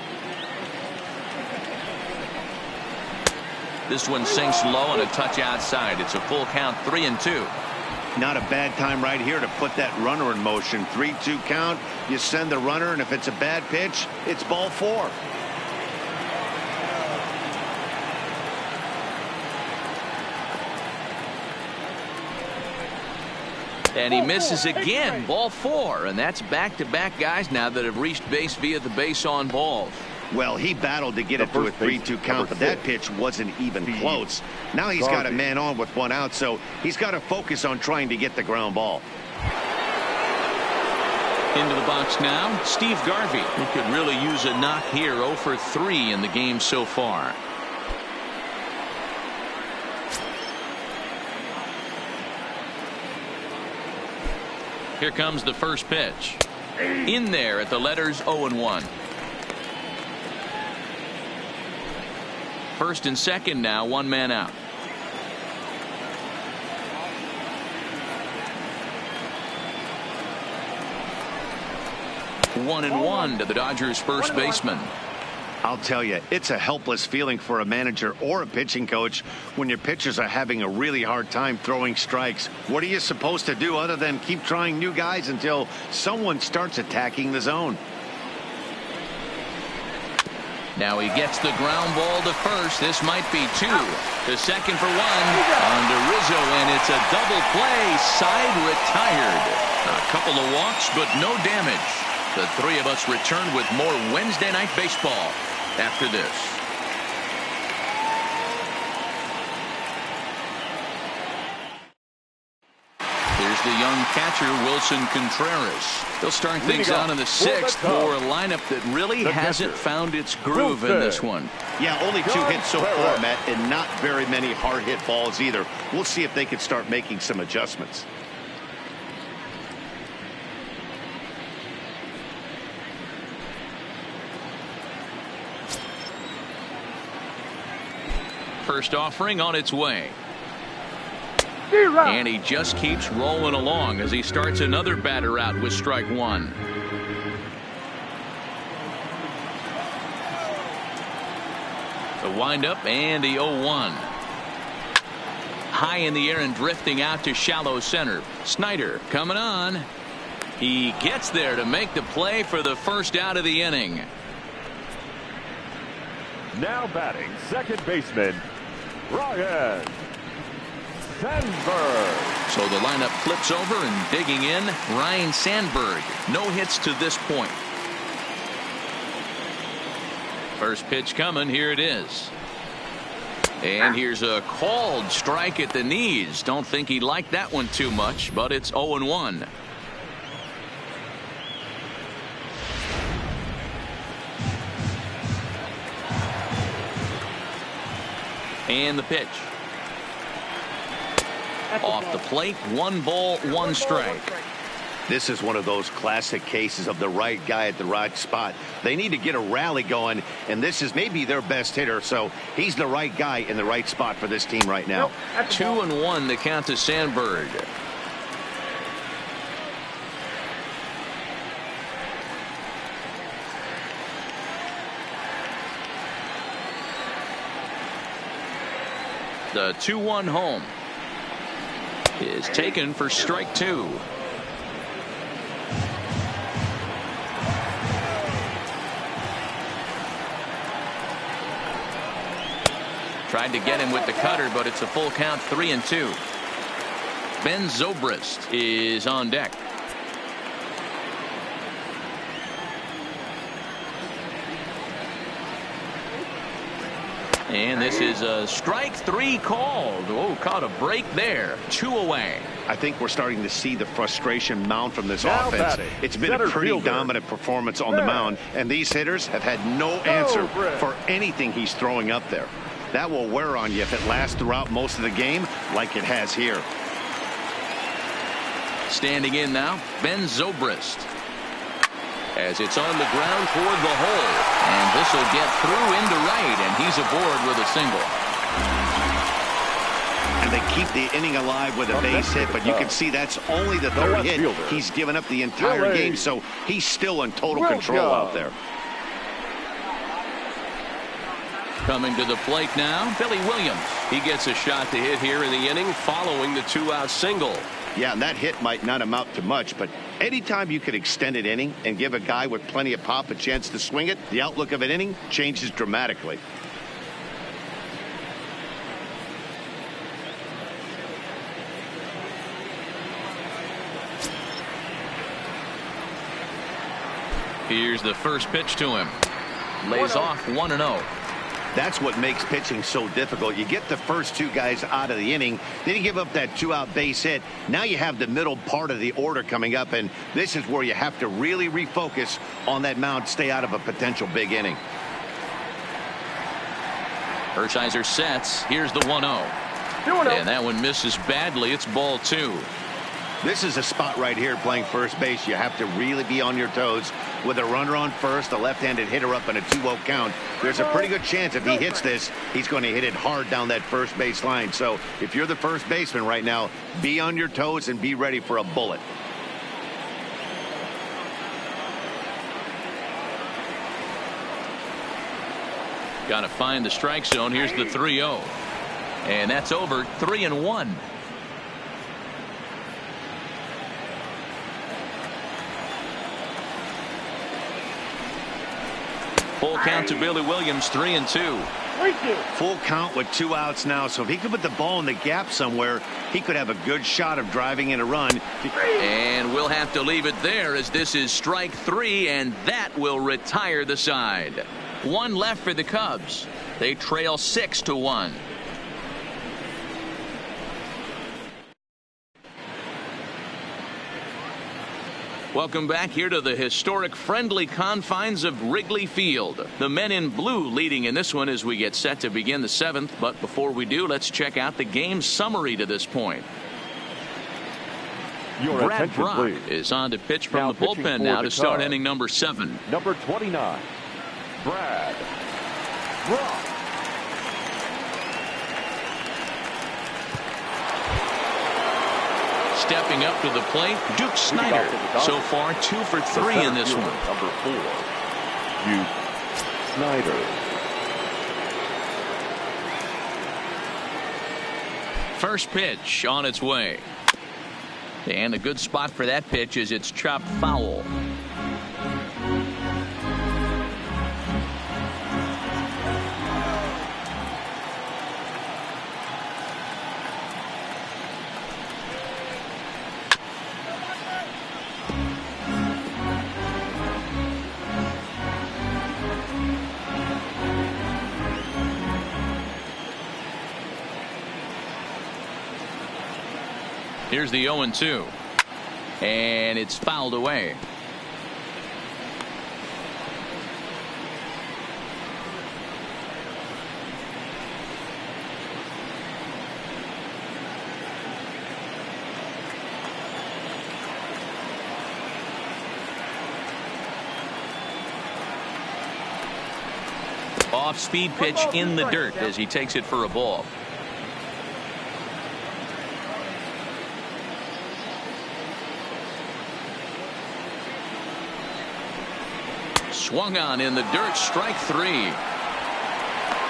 This one sinks low and a touch outside. It's a full count, 3-2. Not a bad time right here to put that runner in motion. 3-2 count. You send the runner, and if it's a bad pitch, it's ball 4. And he misses again, ball 4, and that's back-to-back guys now that have reached base via the base on balls. Well, he battled to get it to a 3-2 count, but that pitch wasn't even close. Now he's got a man on with 1 out, so he's got to focus on trying to get the ground ball. Into the box now, Steve Garvey. He could really use a knock here. 0 for 3 in the game so far. Here comes the first pitch. In there at the letters 0-1. First and second now, 1 man out. One and 1 to the Dodgers first baseman. I'll tell you, it's a helpless feeling for a manager or a pitching coach when your pitchers are having a really hard time throwing strikes. What are you supposed to do other than keep trying new guys until someone starts attacking the zone? Now he gets the ground ball to first. This might be 2. To second for 1. On to Rizzo, and it's a double play. Side retired. A couple of walks, but no damage. The 3 of us return with more Wednesday Night Baseball after this. Here's the young catcher, Wilson Contreras. They'll start things out in the 6th for a lineup that really hasn't found its groove in this one. Yeah, only 2 hits so far, Matt, and not very many hard hit balls either. We'll see if they can start making some adjustments. First offering on its way. And he just keeps rolling along as he starts another batter out with strike 1. The windup and the 0-1. High in the air and drifting out to shallow center. Snyder coming on. He gets there to make the play for the first out of the inning. Now batting, second baseman, Ryan Sandberg. So the lineup flips over and digging in, Ryan Sandberg. No hits to this point. First pitch coming. Here it is. And here's a called strike at the knees. Don't think he liked that one too much, but it's 0-1. And the pitch. Off the plate, 1 ball, 1 strike. This is one of those classic cases of the right guy at the right spot. They need to get a rally going, and this is maybe their best hitter, so he's the right guy in the right spot for this team right now. 2-1 the count to Sandberg. The 2-1 home is taken for strike 2. Tried to get him with the cutter, but it's a full count, 3-2. Ben Zobrist is on deck. And this is a strike 3 called. Oh, caught a break there. 2 away. I think we're starting to see the frustration mount from this Now offense. batting, It's been a pretty fielder, dominant performance on the mound, and these hitters have had no answer for anything he's throwing up there. That will wear on you if it lasts throughout most of the game like it has here. Standing in now, Ben Zobrist. As it's on the ground toward the hole. And this will get through into right, and he's aboard with a single. And they keep the inning alive with a base hit, but you can see that's only the third hit. He's given up the entire game, so he's still in total control out there. Coming to the plate now, Billy Williams. He gets a shot to hit here in the inning following the 2-out single. Yeah, and that hit might not amount to much, but anytime you can extend an inning and give a guy with plenty of pop a chance to swing it, the outlook of an inning changes dramatically. Here's the first pitch to him. Lays off 1-0. That's what makes pitching so difficult. You get the first 2 guys out of the inning, then you give up that 2-out base hit. Now you have the middle part of the order coming up, and this is where you have to really refocus on that mound, stay out of a potential big inning. Hershiser sets. Here's the 1-0. And that one misses badly. It's ball 2. This is a spot right here playing first base. You have to really be on your toes. With a runner on first, a left-handed hitter up in a 2-0 count, there's a pretty good chance if he hits this, he's going to hit it hard down that first base line. So if you're the first baseman right now, be on your toes and be ready for a bullet. Got to find the strike zone. Here's the 3-0. And that's over. 3-1. Full count to Billy Williams, 3-2. Full count with 2 outs now, so if he could put the ball in the gap somewhere, he could have a good shot of driving in a run. And we'll have to leave it there as this is strike 3, and that will retire the side. 1 left for the Cubs. They trail 6-1. Welcome back here to the historic friendly confines of Wrigley Field. The men in blue leading in this one as we get set to begin the 7th. But before we do, let's check out the game summary to this point. Brad Brach is on to pitch from the bullpen now to start inning number 7. Number 29, Brad Brach. stepping up to the plate, Duke Snider. So far, 2 for 3 in this one. Number 4, Duke Snider. First pitch on its way. And a good spot for that pitch is it's chopped foul. Here's the 0-2. And it's fouled away. Off-speed pitch in the dirt as he takes it for a ball. Swung on in the dirt, strike 3.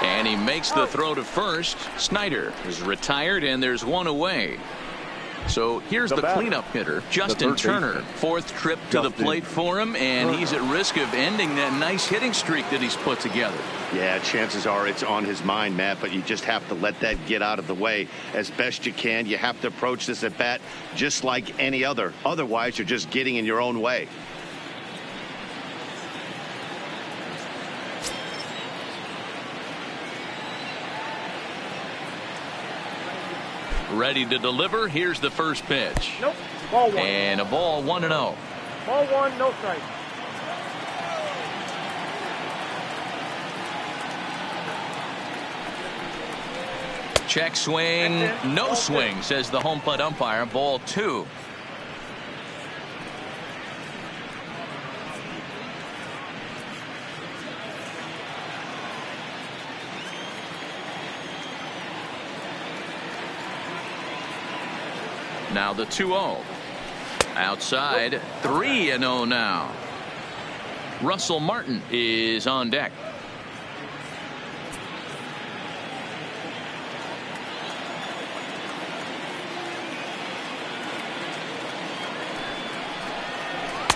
And he makes the throw to first. Snider is retired, and there's one away. So here's the cleanup hitter, Justin Turner. 4th trip to the plate for him, and he's at risk of ending that nice hitting streak that he's put together. Yeah, chances are it's on his mind, Matt, but you just have to let that get out of the way as best you can. You have to approach this at bat just like any other. Otherwise, you're just getting in your own way. Ready to deliver. Here's the first pitch. Nope. Ball 1. And a ball 1-0. Ball 1, no strike. Check swing. No swing, says the home plate umpire. Ball 2. Now the 2-0. Outside, 3-0 now. Russell Martin is on deck.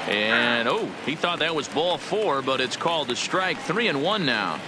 And he thought that was ball 4, but it's called a strike. 3-1 now.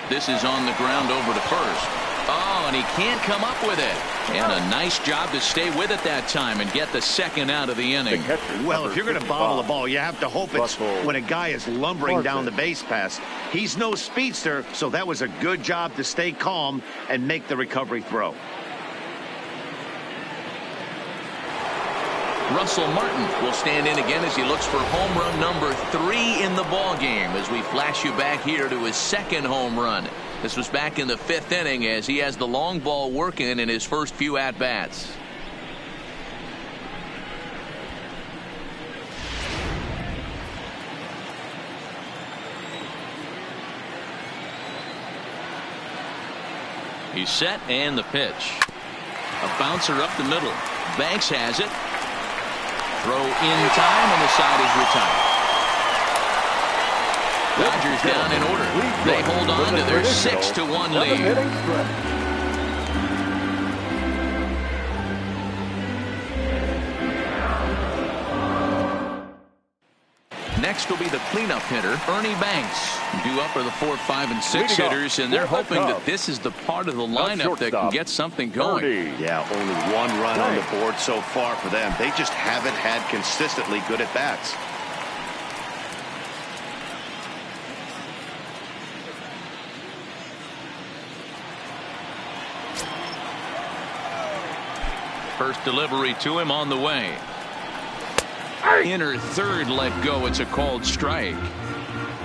This is on the ground over to first. Oh, and he can't come up with it. And a nice job to stay with it that time and get the second out of the inning. Well, if you're going to bobble the ball, you have to hope it's when a guy is lumbering down the base pass. He's no speedster, so that was a good job to stay calm and make the recovery throw. Russell Martin will stand in again as he looks for home run number 3 in the ball game as we flash you back here to his second home run. This was back in the 5th inning as he has the long ball working in his first few at-bats. He's set and the pitch. A bouncer up the middle. Banks has it. Throw in time, and the side is retired. Dodgers down in order. They hold on to their 6-1 lead. Next will be the cleanup hitter, Ernie Banks. Due up are the 4, 5, and 6 hitters, and they're hoping that this is the part of the lineup that can get something going. Yeah, only 1 run on the board so far for them. They just haven't had consistently good at-bats. First delivery to him on the way. Inner third let go. It's a called strike.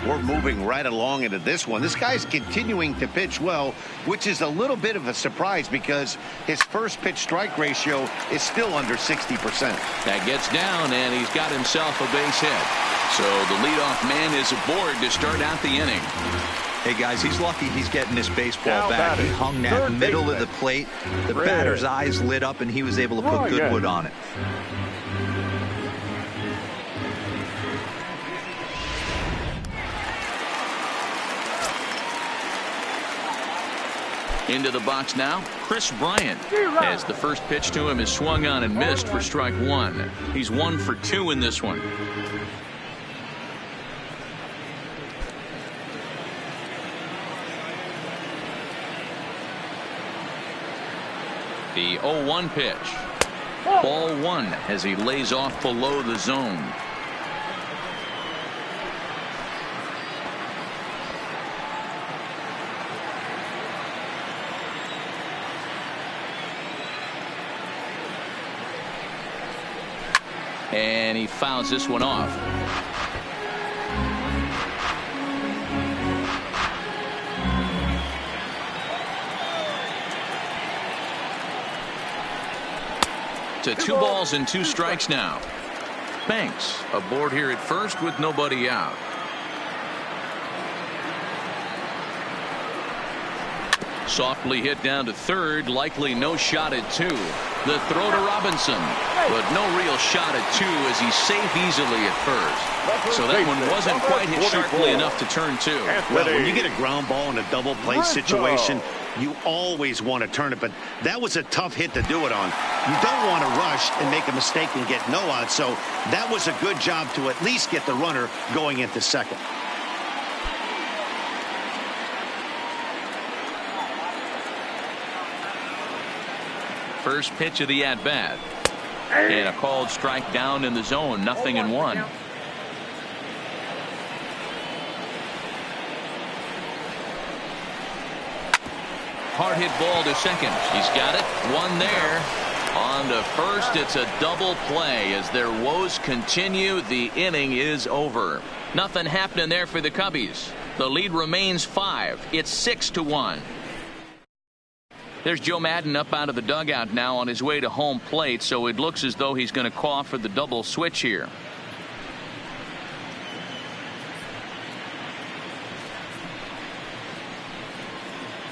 We're moving right along into this one. This guy's continuing to pitch well, which is a little bit of a surprise because his first pitch strike ratio is still under 60%. That gets down, and he's got himself a base hit. So the leadoff man is aboard to start out the inning. Hey, guys, he's lucky he's getting this baseball back. He hung that middle of the plate. The batter's eyes lit up, and he was able to put Goodwood on it. Into the box now, Chris Bryant, as the first pitch to him is swung on and missed for strike one. He's 1 for 2 in this one. The 0-1 pitch. Ball 1 as he lays off below the zone. And he fouls this one off. To 2 balls and 2 strikes now. Banks aboard here at first with nobody out. Softly hit down to third, likely no shot at 2. The throw to Robinson, but no real shot at 2 as he's safe easily at first. So that one wasn't quite hit sharply enough to turn 2. Well, when you get a ground ball in a double play situation, you always want to turn it, but that was a tough hit to do it on. You don't want to rush and make a mistake and get no out, so that was a good job to at least get the runner going into second. First pitch of the at-bat. And a called strike down in the zone, 0-1. Hard hit ball to second. He's got it. 1 there. On to first, it's a double play as their woes continue. The inning is over. Nothing happening there for the Cubbies. The lead remains 5. It's 6-1. There's Joe Maddon up out of the dugout now on his way to home plate, so it looks as though he's going to call for the double switch here.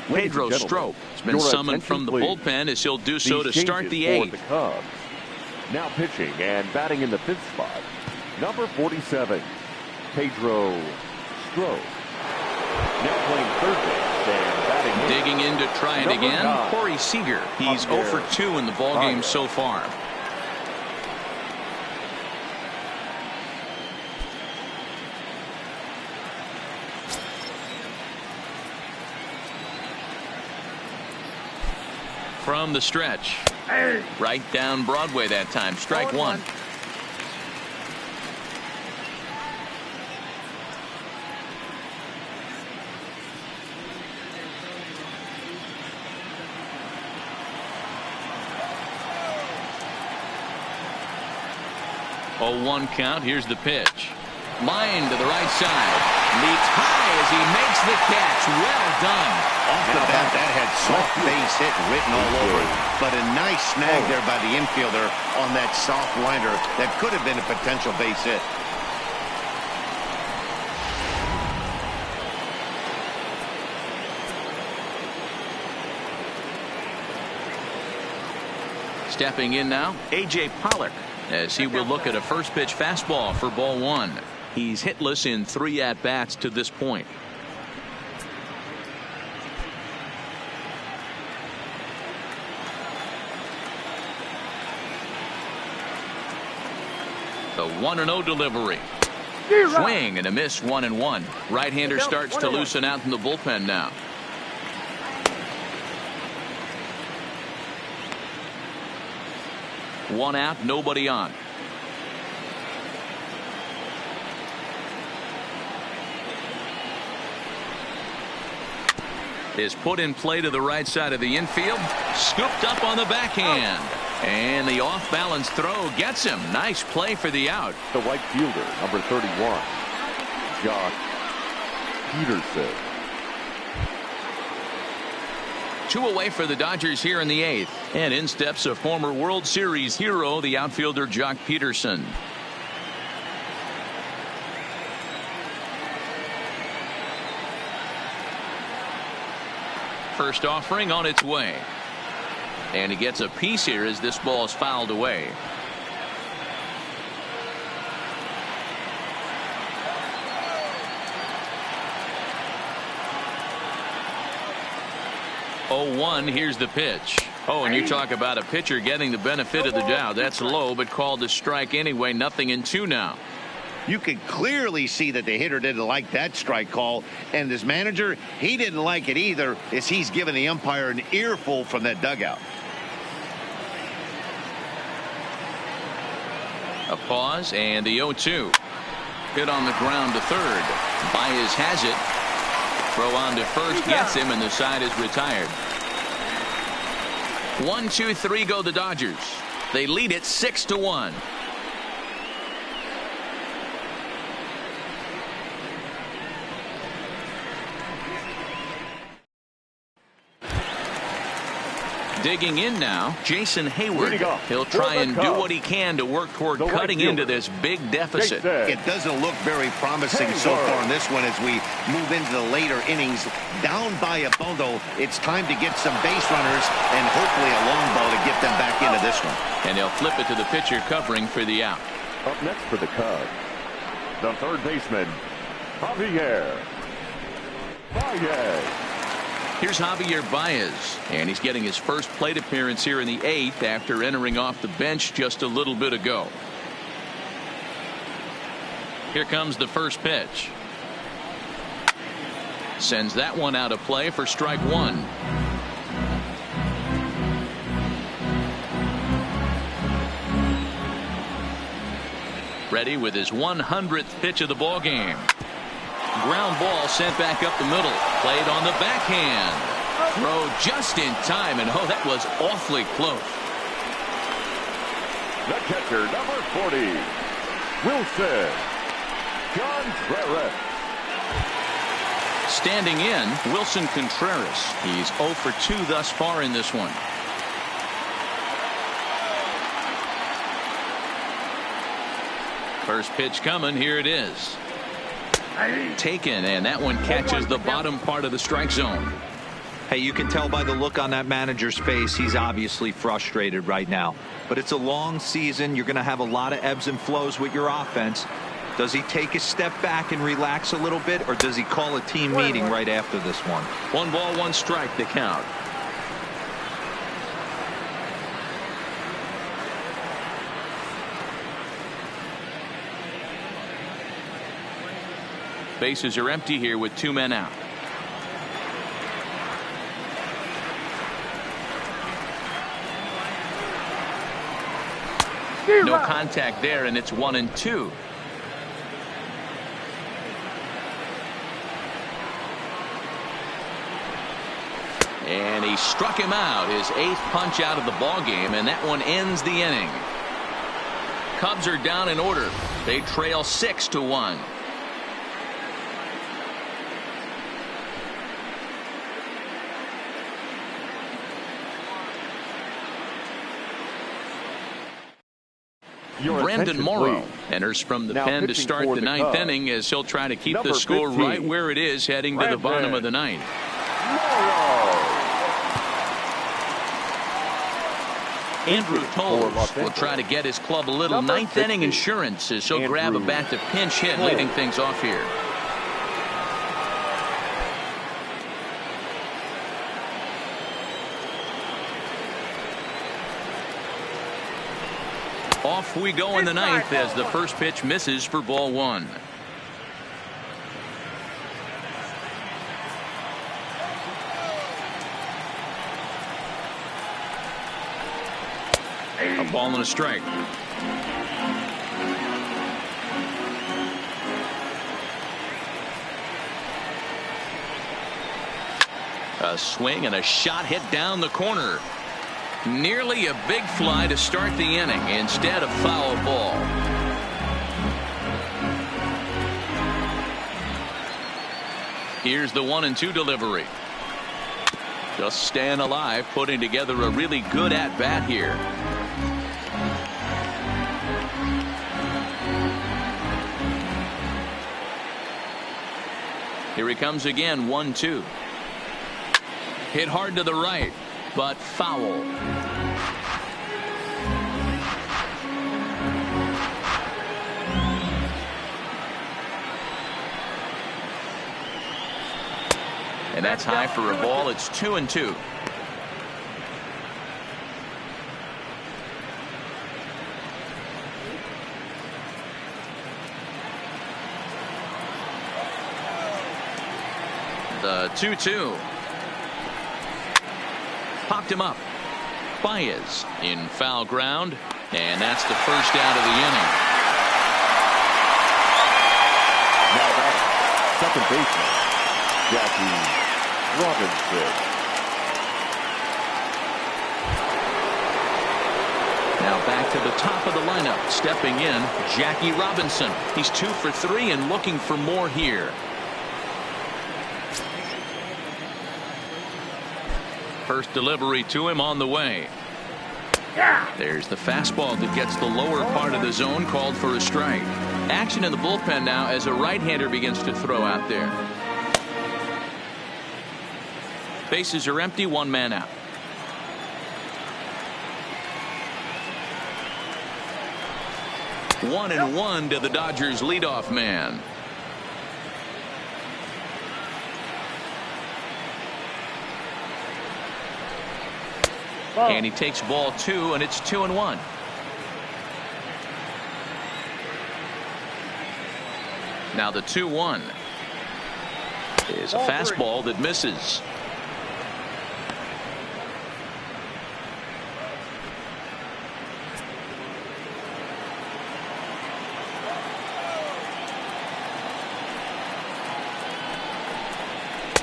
Pedro Strop has been summoned from the bullpen as he'll do so to start the 8th. Now pitching and batting in the 5th spot, number 47, Pedro Strop. Now playing third base and batting digging in to try it again, Corey Seager. He's 0 for 2 in the ballgame so far. From the stretch, right down Broadway that time. Strike 1. Oh, 1 count. Here's the pitch. Line to the right side. Leaps high as he makes the catch. Well done. Off the bat, that had soft base hit written all over it. But a nice snag there by the infielder on that soft liner that could have been a potential base hit. Stepping in now, A.J. Pollock, as he will look at a first pitch fastball for ball 1. He's hitless in 3 at-bats to this point. The 1-0 delivery. Swing and a miss, 1-1. Right-hander starts to loosen out in the bullpen now. One out, nobody on. Is put in play to the right side of the infield. Scooped up on the backhand. And the off-balance throw gets him. Nice play for the out. The right fielder, number 31, Josh Peterson. 2 away for the Dodgers here in the 8th. And in steps a former World Series hero, the outfielder Joc Pederson. First offering on its way. And he gets a piece here as this ball is fouled away. Oh, 1, here's the pitch. Oh, and you talk about a pitcher getting the benefit of the doubt. That's low, but called a strike anyway. 0-2 now. You can clearly see that the hitter didn't like that strike call, and his manager, he didn't like it either, as he's giving the umpire an earful from that dugout. A pause and the 0-2. Hit on the ground to third. Baez has it. Throw on to first, gets him, and the side is retired. 1-2-3 go the Dodgers. They lead it 6-1. Digging in now, Jason Hayward. He'll try and do what he can to work toward cutting into this big deficit. It doesn't look very promising so far in this one as we move into the later innings. Down by a bundle, it's time to get some base runners and hopefully a long ball to get them back into this one. And they'll flip it to the pitcher covering for the out. Up next for the Cubs, the third baseman, Javier Baez. Here's Javier Baez, and he's getting his first plate appearance here in the 8th after entering off the bench just a little bit ago. Here comes the first pitch. Sends that one out of play for strike 1. Ready with his 100th pitch of the ball game. Ground ball sent back up the middle. Played on the backhand. Throw just in time, and oh, that was awfully close. The catcher, number 40, Wilson Contreras. Standing in, Wilson Contreras. He's 0 for 2 thus far in this one. First pitch coming. Here it is. Taken, and that one catches the bottom part of the strike zone. Hey, you can tell by the look on that manager's face, he's obviously frustrated right now. But it's a long season. You're going to have a lot of ebbs and flows with your offense. Does he take a step back and relax a little bit, or does he call a team meeting right after this one? 1 ball, 1 strike to count. Bases are empty here with 2 men out. No contact there, and it's 1-2. And he struck him out, his 8th punch out of the ball game, and that one ends the inning. Cubs are down in order. They trail 6-1. Brandon Morrow enters from the pen to start the 9th inning as he'll try to keep the score right where it is heading to the bottom of the 9th. Andrew Toles will try to get his club a little 9th inning insurance as he'll grab a bat to pinch hit, leading things off here. Off we go in the 9th as the first pitch misses for ball 1. A ball and a strike. A swing and a shot hit down the corner. Nearly a big fly to start the inning. Instead, a foul ball. Here's the 1-2 delivery. Just staying alive, putting together a really good at-bat here. Here he comes again, 1-2. Hit hard to the right, but foul. And that's high for a ball. It's 2-2. The 2-2. Popped him up. Baez in foul ground, and that's the first out of the inning. Now back, second baseman, Jackie Robinson. Now back to the top of the lineup. Stepping in, Jackie Robinson. He's 2 for 3 and looking for more here. First delivery to him on the way. There's the fastball that gets the lower part of the zone, called for a strike. Action in the bullpen now as a right-hander begins to throw out there. Bases are empty, 1 man out. One and one to the Dodgers leadoff man. And he takes ball 2, and it's 2-1. Now the 2-1 is a fastball that misses.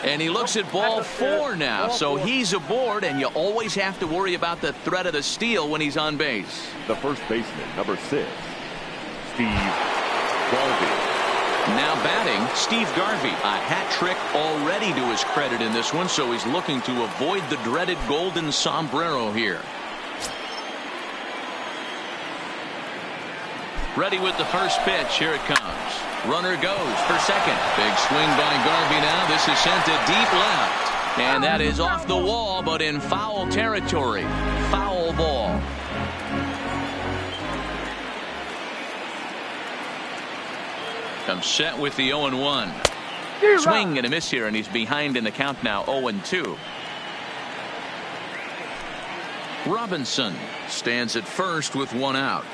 And he looks at ball 4 now, so he's aboard, and you always have to worry about the threat of the steal when he's on base. The first baseman, number 6, Steve Garvey. Now batting, Steve Garvey. A hat trick already to his credit in this one, so he's looking to avoid the dreaded golden sombrero here. Ready with the first pitch. Here it comes. Runner goes for second. Big swing by Garvey now. This is sent to deep left. And that is off the wall, but in foul territory. Foul ball. Comes set with the 0-1. Swing and a miss here, and he's behind in the count now, 0-2. Robinson stands at first with 1 out.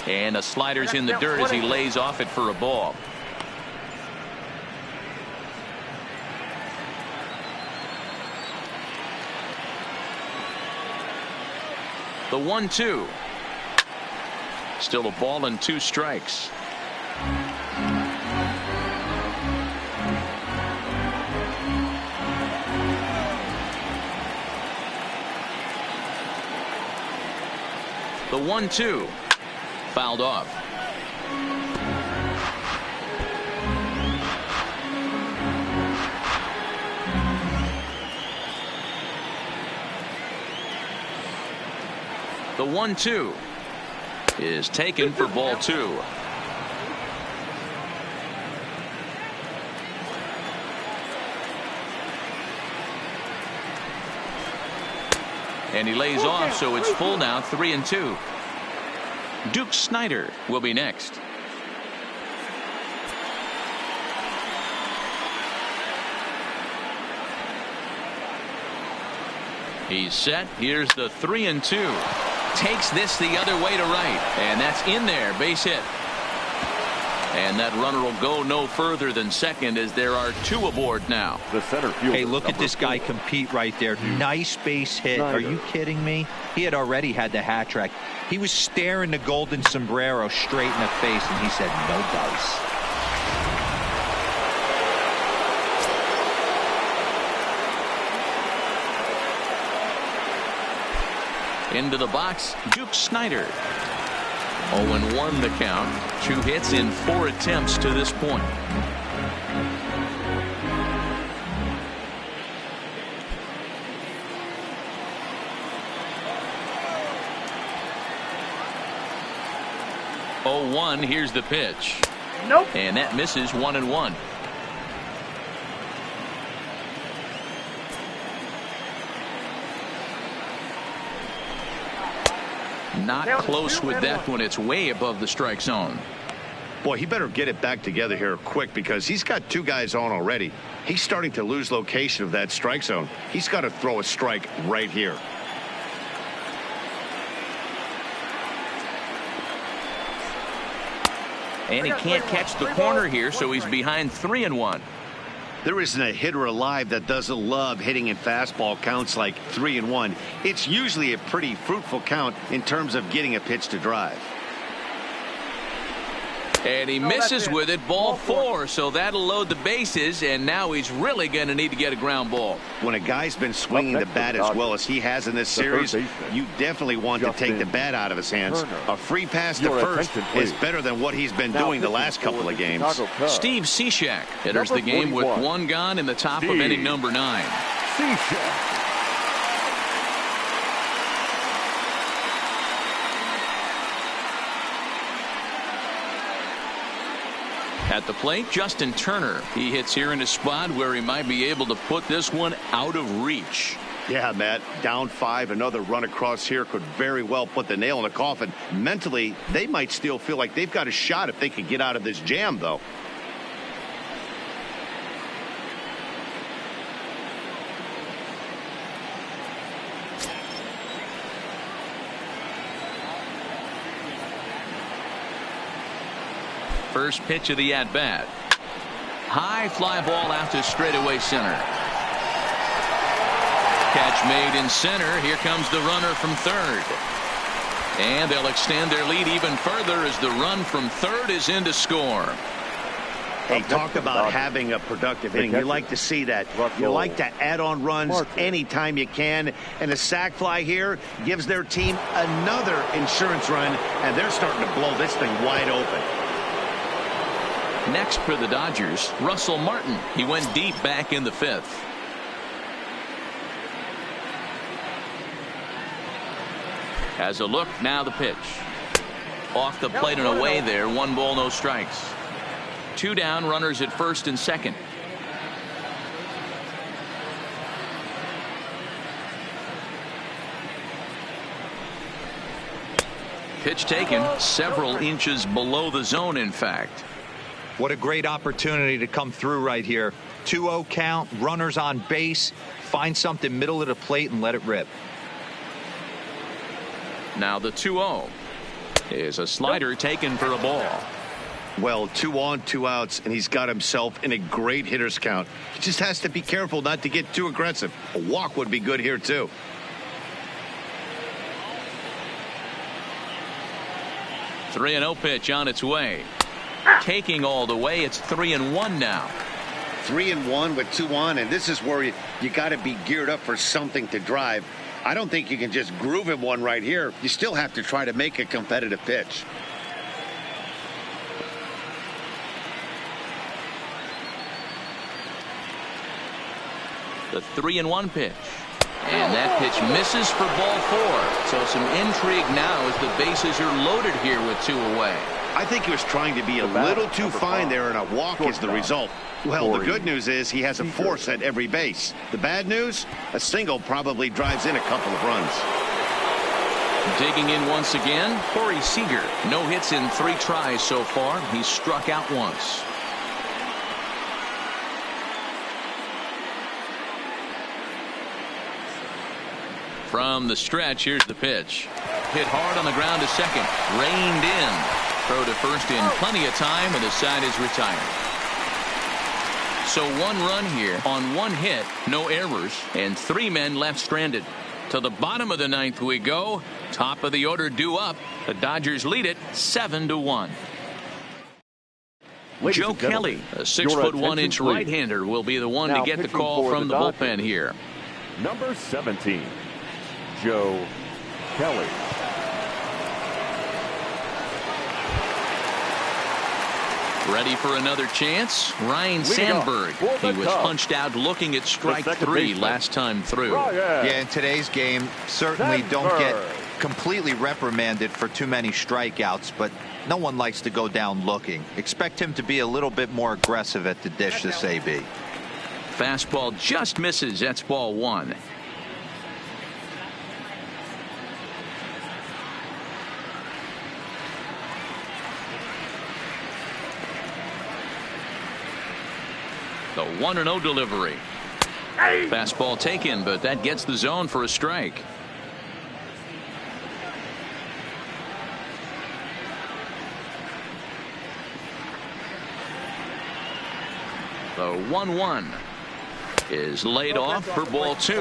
And a slider's in the dirt as he lays off it for a ball. The 1-2. Still a ball and 2 strikes. The 1-2. Fouled off. The 1-2 is taken for ball 2. And he lays off, so it's full now, 3-2. Duke Snider will be next. He's set. Here's the 3-2. Takes this the other way to right, and that's in there. Base hit. And that runner will go no further than second, as there are 2 aboard now. The center fielder. Hey, look at this guy compete right there. Nice base hit. Are you kidding me? He had already had the hat trick. He was staring the golden sombrero straight in the face, and he said, no dice. Into the box, Duke Snider. 0-1 the count. 2 hits in 4 attempts to this point. Here's the pitch. Nope. And that misses. 1-1. Not close with that one. It's way above the strike zone. Boy, he better get it back together here quick because he's got 2 guys on already. He's starting to lose location of that strike zone. He's got to throw a strike right here. And he can't catch the corner here, so he's behind 3-1. There isn't a hitter alive that doesn't love hitting in fastball counts like 3-1. It's usually a pretty fruitful count in terms of getting a pitch to drive. And he misses with it. Ball 4, so that'll load the bases, and now he's really going to need to get a ground ball. When a guy's been swinging the bat as well as he has in this series, you definitely want to take the bat out of his hands. A free pass to first is better than what he's been doing the last couple of games. Steve Cishek enters the game with 1 gone in the top of inning number 9. Cishek. At the plate, Justin Turner. He hits here in a spot where he might be able to put this one out of reach. Yeah, Matt, down 5, another run across here could very well put the nail in the coffin. Mentally, they might still feel like they've got a shot if they can get out of this jam, though. First pitch of the at-bat. High fly ball out to straightaway center. Catch made in center. Here comes the runner from third. And they'll extend their lead even further as the run from third is in to score. Hey, talk about having a productive inning. You like to see that. You like to add on runs anytime you can. And a sac fly here gives their team another insurance run, and they're starting to blow this thing wide open. Next for the Dodgers, Russell Martin. He went deep back in the 5th. Has a look, now the pitch. Off the plate and away there. 1 ball, no strikes. 2 down, runners at first and second. Pitch taken several inches below the zone, in fact. What a great opportunity to come through right here. 2-0 count, runners on base. Find something middle of the plate and let it rip. Now the 2-0 is a slider taken for a ball. Well, 2 on, 2 outs, and he's got himself in a great hitter's count. He just has to be careful not to get too aggressive. A walk would be good here, too. – 3-0 pitch on its way. Taking all the way. It's 3-1 now. 3-1 with 2 on, and this is where you got to be geared up for something to drive. I don't think you can just groove him one right here. You still have to try to make a competitive pitch. The 3-1 pitch. And that pitch misses for ball 4. So some intrigue now as the bases are loaded here with 2 away. I think he was trying to be a little too fine there, and a walk is the result. Well, the good news is he has a force at every base. The bad news, a single probably drives in a couple of runs. Digging in once again, Corey Seager. No hits in 3 tries so far. He's struck out once. From the stretch, here's the pitch. Hit hard on the ground to second. Reined in. Throw to first in plenty of time, and the side is retired. So 1 run here on 1 hit, no errors, and 3 men left stranded. To the bottom of the 9th we go. Top of the order due up. The Dodgers lead it 7-1. Joe Kelly, a 6'1" right-hander, will be the one to get the call from the bullpen here. Number 17, Joe Kelly. Ready for another chance? Ryne Sandberg. He was punched out looking at strike 3 last time through. Yeah, in today's game, certainly don't get completely reprimanded for too many strikeouts, but no one likes to go down looking. Expect him to be a little bit more aggressive at the dish this AB. Fastball just misses. That's ball 1. The 1-0 delivery. Fastball taken, but that gets the zone for a strike. The 1-1 is laid off for ball 2.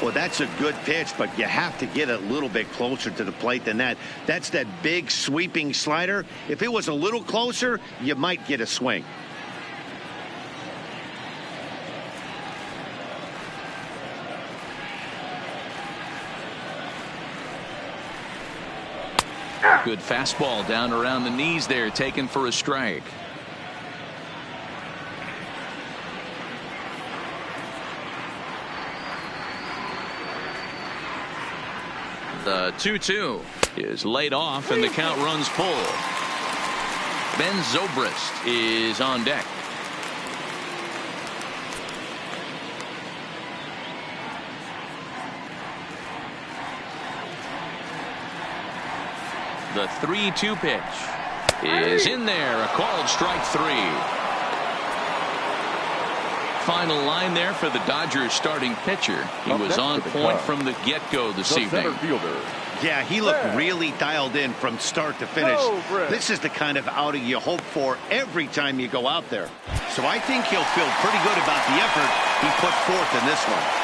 Well, that's a good pitch, but you have to get a little bit closer to the plate than that. That's that big sweeping slider. If it was a little closer, you might get a swing. Good fastball down around the knees there, taken for a strike. The 2-2 is laid off and the count runs full. Ben Zobrist is on deck. The 3-2 pitch is in there. A called strike 3. Final line there for the Dodgers starting pitcher. He was on point from the get-go this evening. Yeah, he looked really dialed in from start to finish. This is the kind of outing you hope for every time you go out there. So I think he'll feel pretty good about the effort he put forth in this one.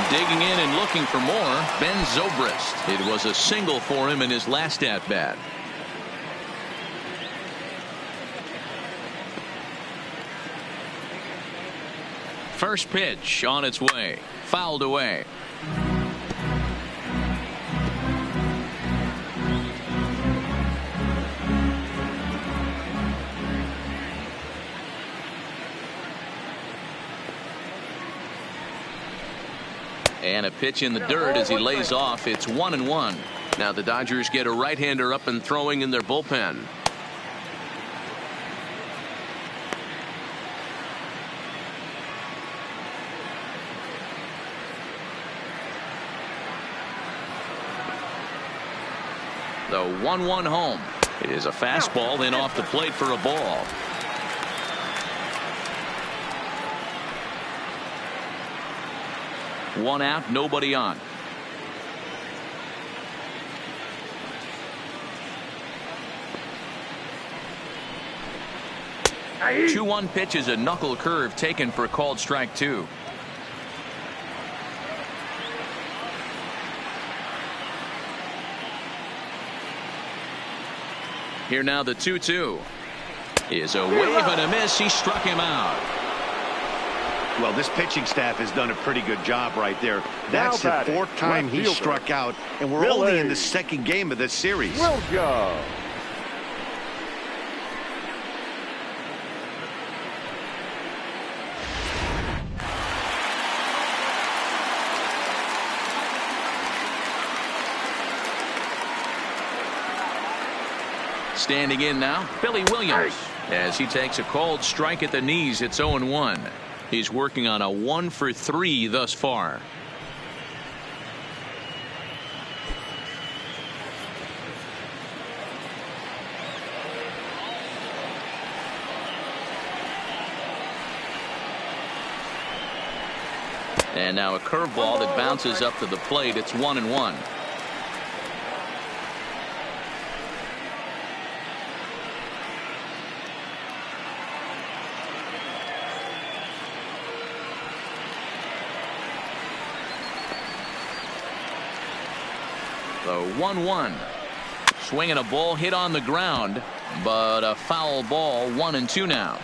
Digging in and looking for more, Ben Zobrist. It was a single for him in his last at-bat. First pitch on its way. Fouled away. And a pitch in the dirt as he lays off. It's 1-1. Now the Dodgers get a right-hander up and throwing in their bullpen. The 1-1 home. It is a fastball, then off the plate for a ball. One out, nobody on. A 2-1 pitch is a knuckle curve taken for a called strike 2. Here now the 2-2 is a wave and a miss. He struck him out. Well, this pitching staff has done a pretty good job right there. That's the 4th time he struck out, and we're only in the 2nd game of this series. Standing in now, Billy Williams. As he takes a called strike at the knees, it's 0-1. He's working on a 1 for 3 thus far. And now a curveball that bounces up to the plate. It's 1-1. The 1-1. Swinging a ball hit on the ground, but a foul ball. 1-2 now.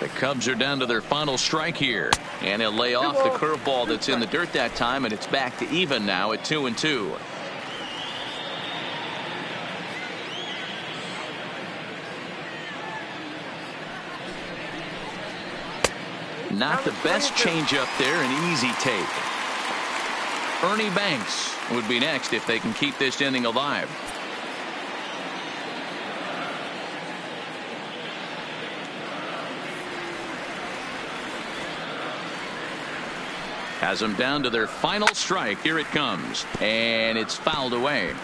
The Cubs are down to their final strike here, and he'll lay off the curveball that's in the dirt that time, and it's back to even now at 2-2. Not the best changeup there, an easy take. Ernie Banks would be next if they can keep this inning alive. Has them down to their final strike. Here it comes, and it's fouled away.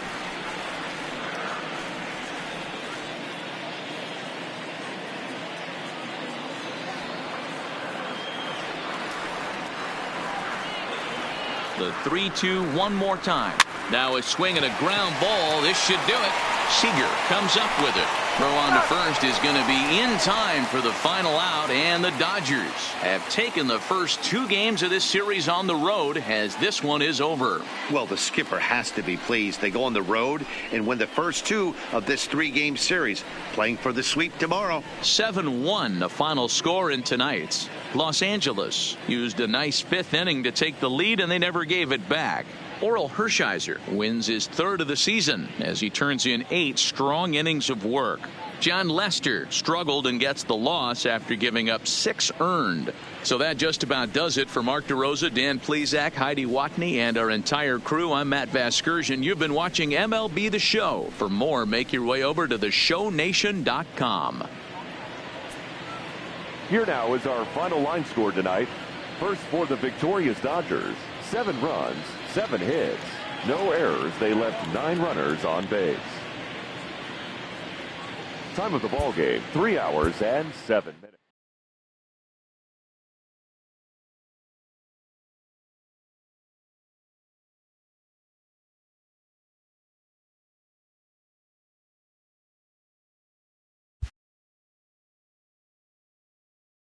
The 3-2 one more time. Now a swing and a ground ball. This should do it. Seager comes up with it. Throw on to first is going to be in time for the final out, and the Dodgers have taken the first 2 games of this series on the road as this one is over. Well, the skipper has to be pleased. They go on the road and win the first 2 of this 3-game series, playing for the sweep tomorrow. 7-1 the final score in tonight's. Los Angeles used a nice 5th inning to take the lead, and they never gave it back. Orel Hershiser wins his 3rd of the season as he turns in 8 strong innings of work. John Lester struggled and gets the loss after giving up 6 earned. So that just about does it for Mark DeRosa, Dan Plesac, Heidi Watney, and our entire crew. I'm Matt Vasgersian. You've been watching MLB The Show. For more, make your way over to theshownation.com. Here now is our final line score tonight. First for the victorious Dodgers, 7 runs, 7 hits, no errors. They left 9 runners on base. Time of the ball game, 3 hours and 7 minutes.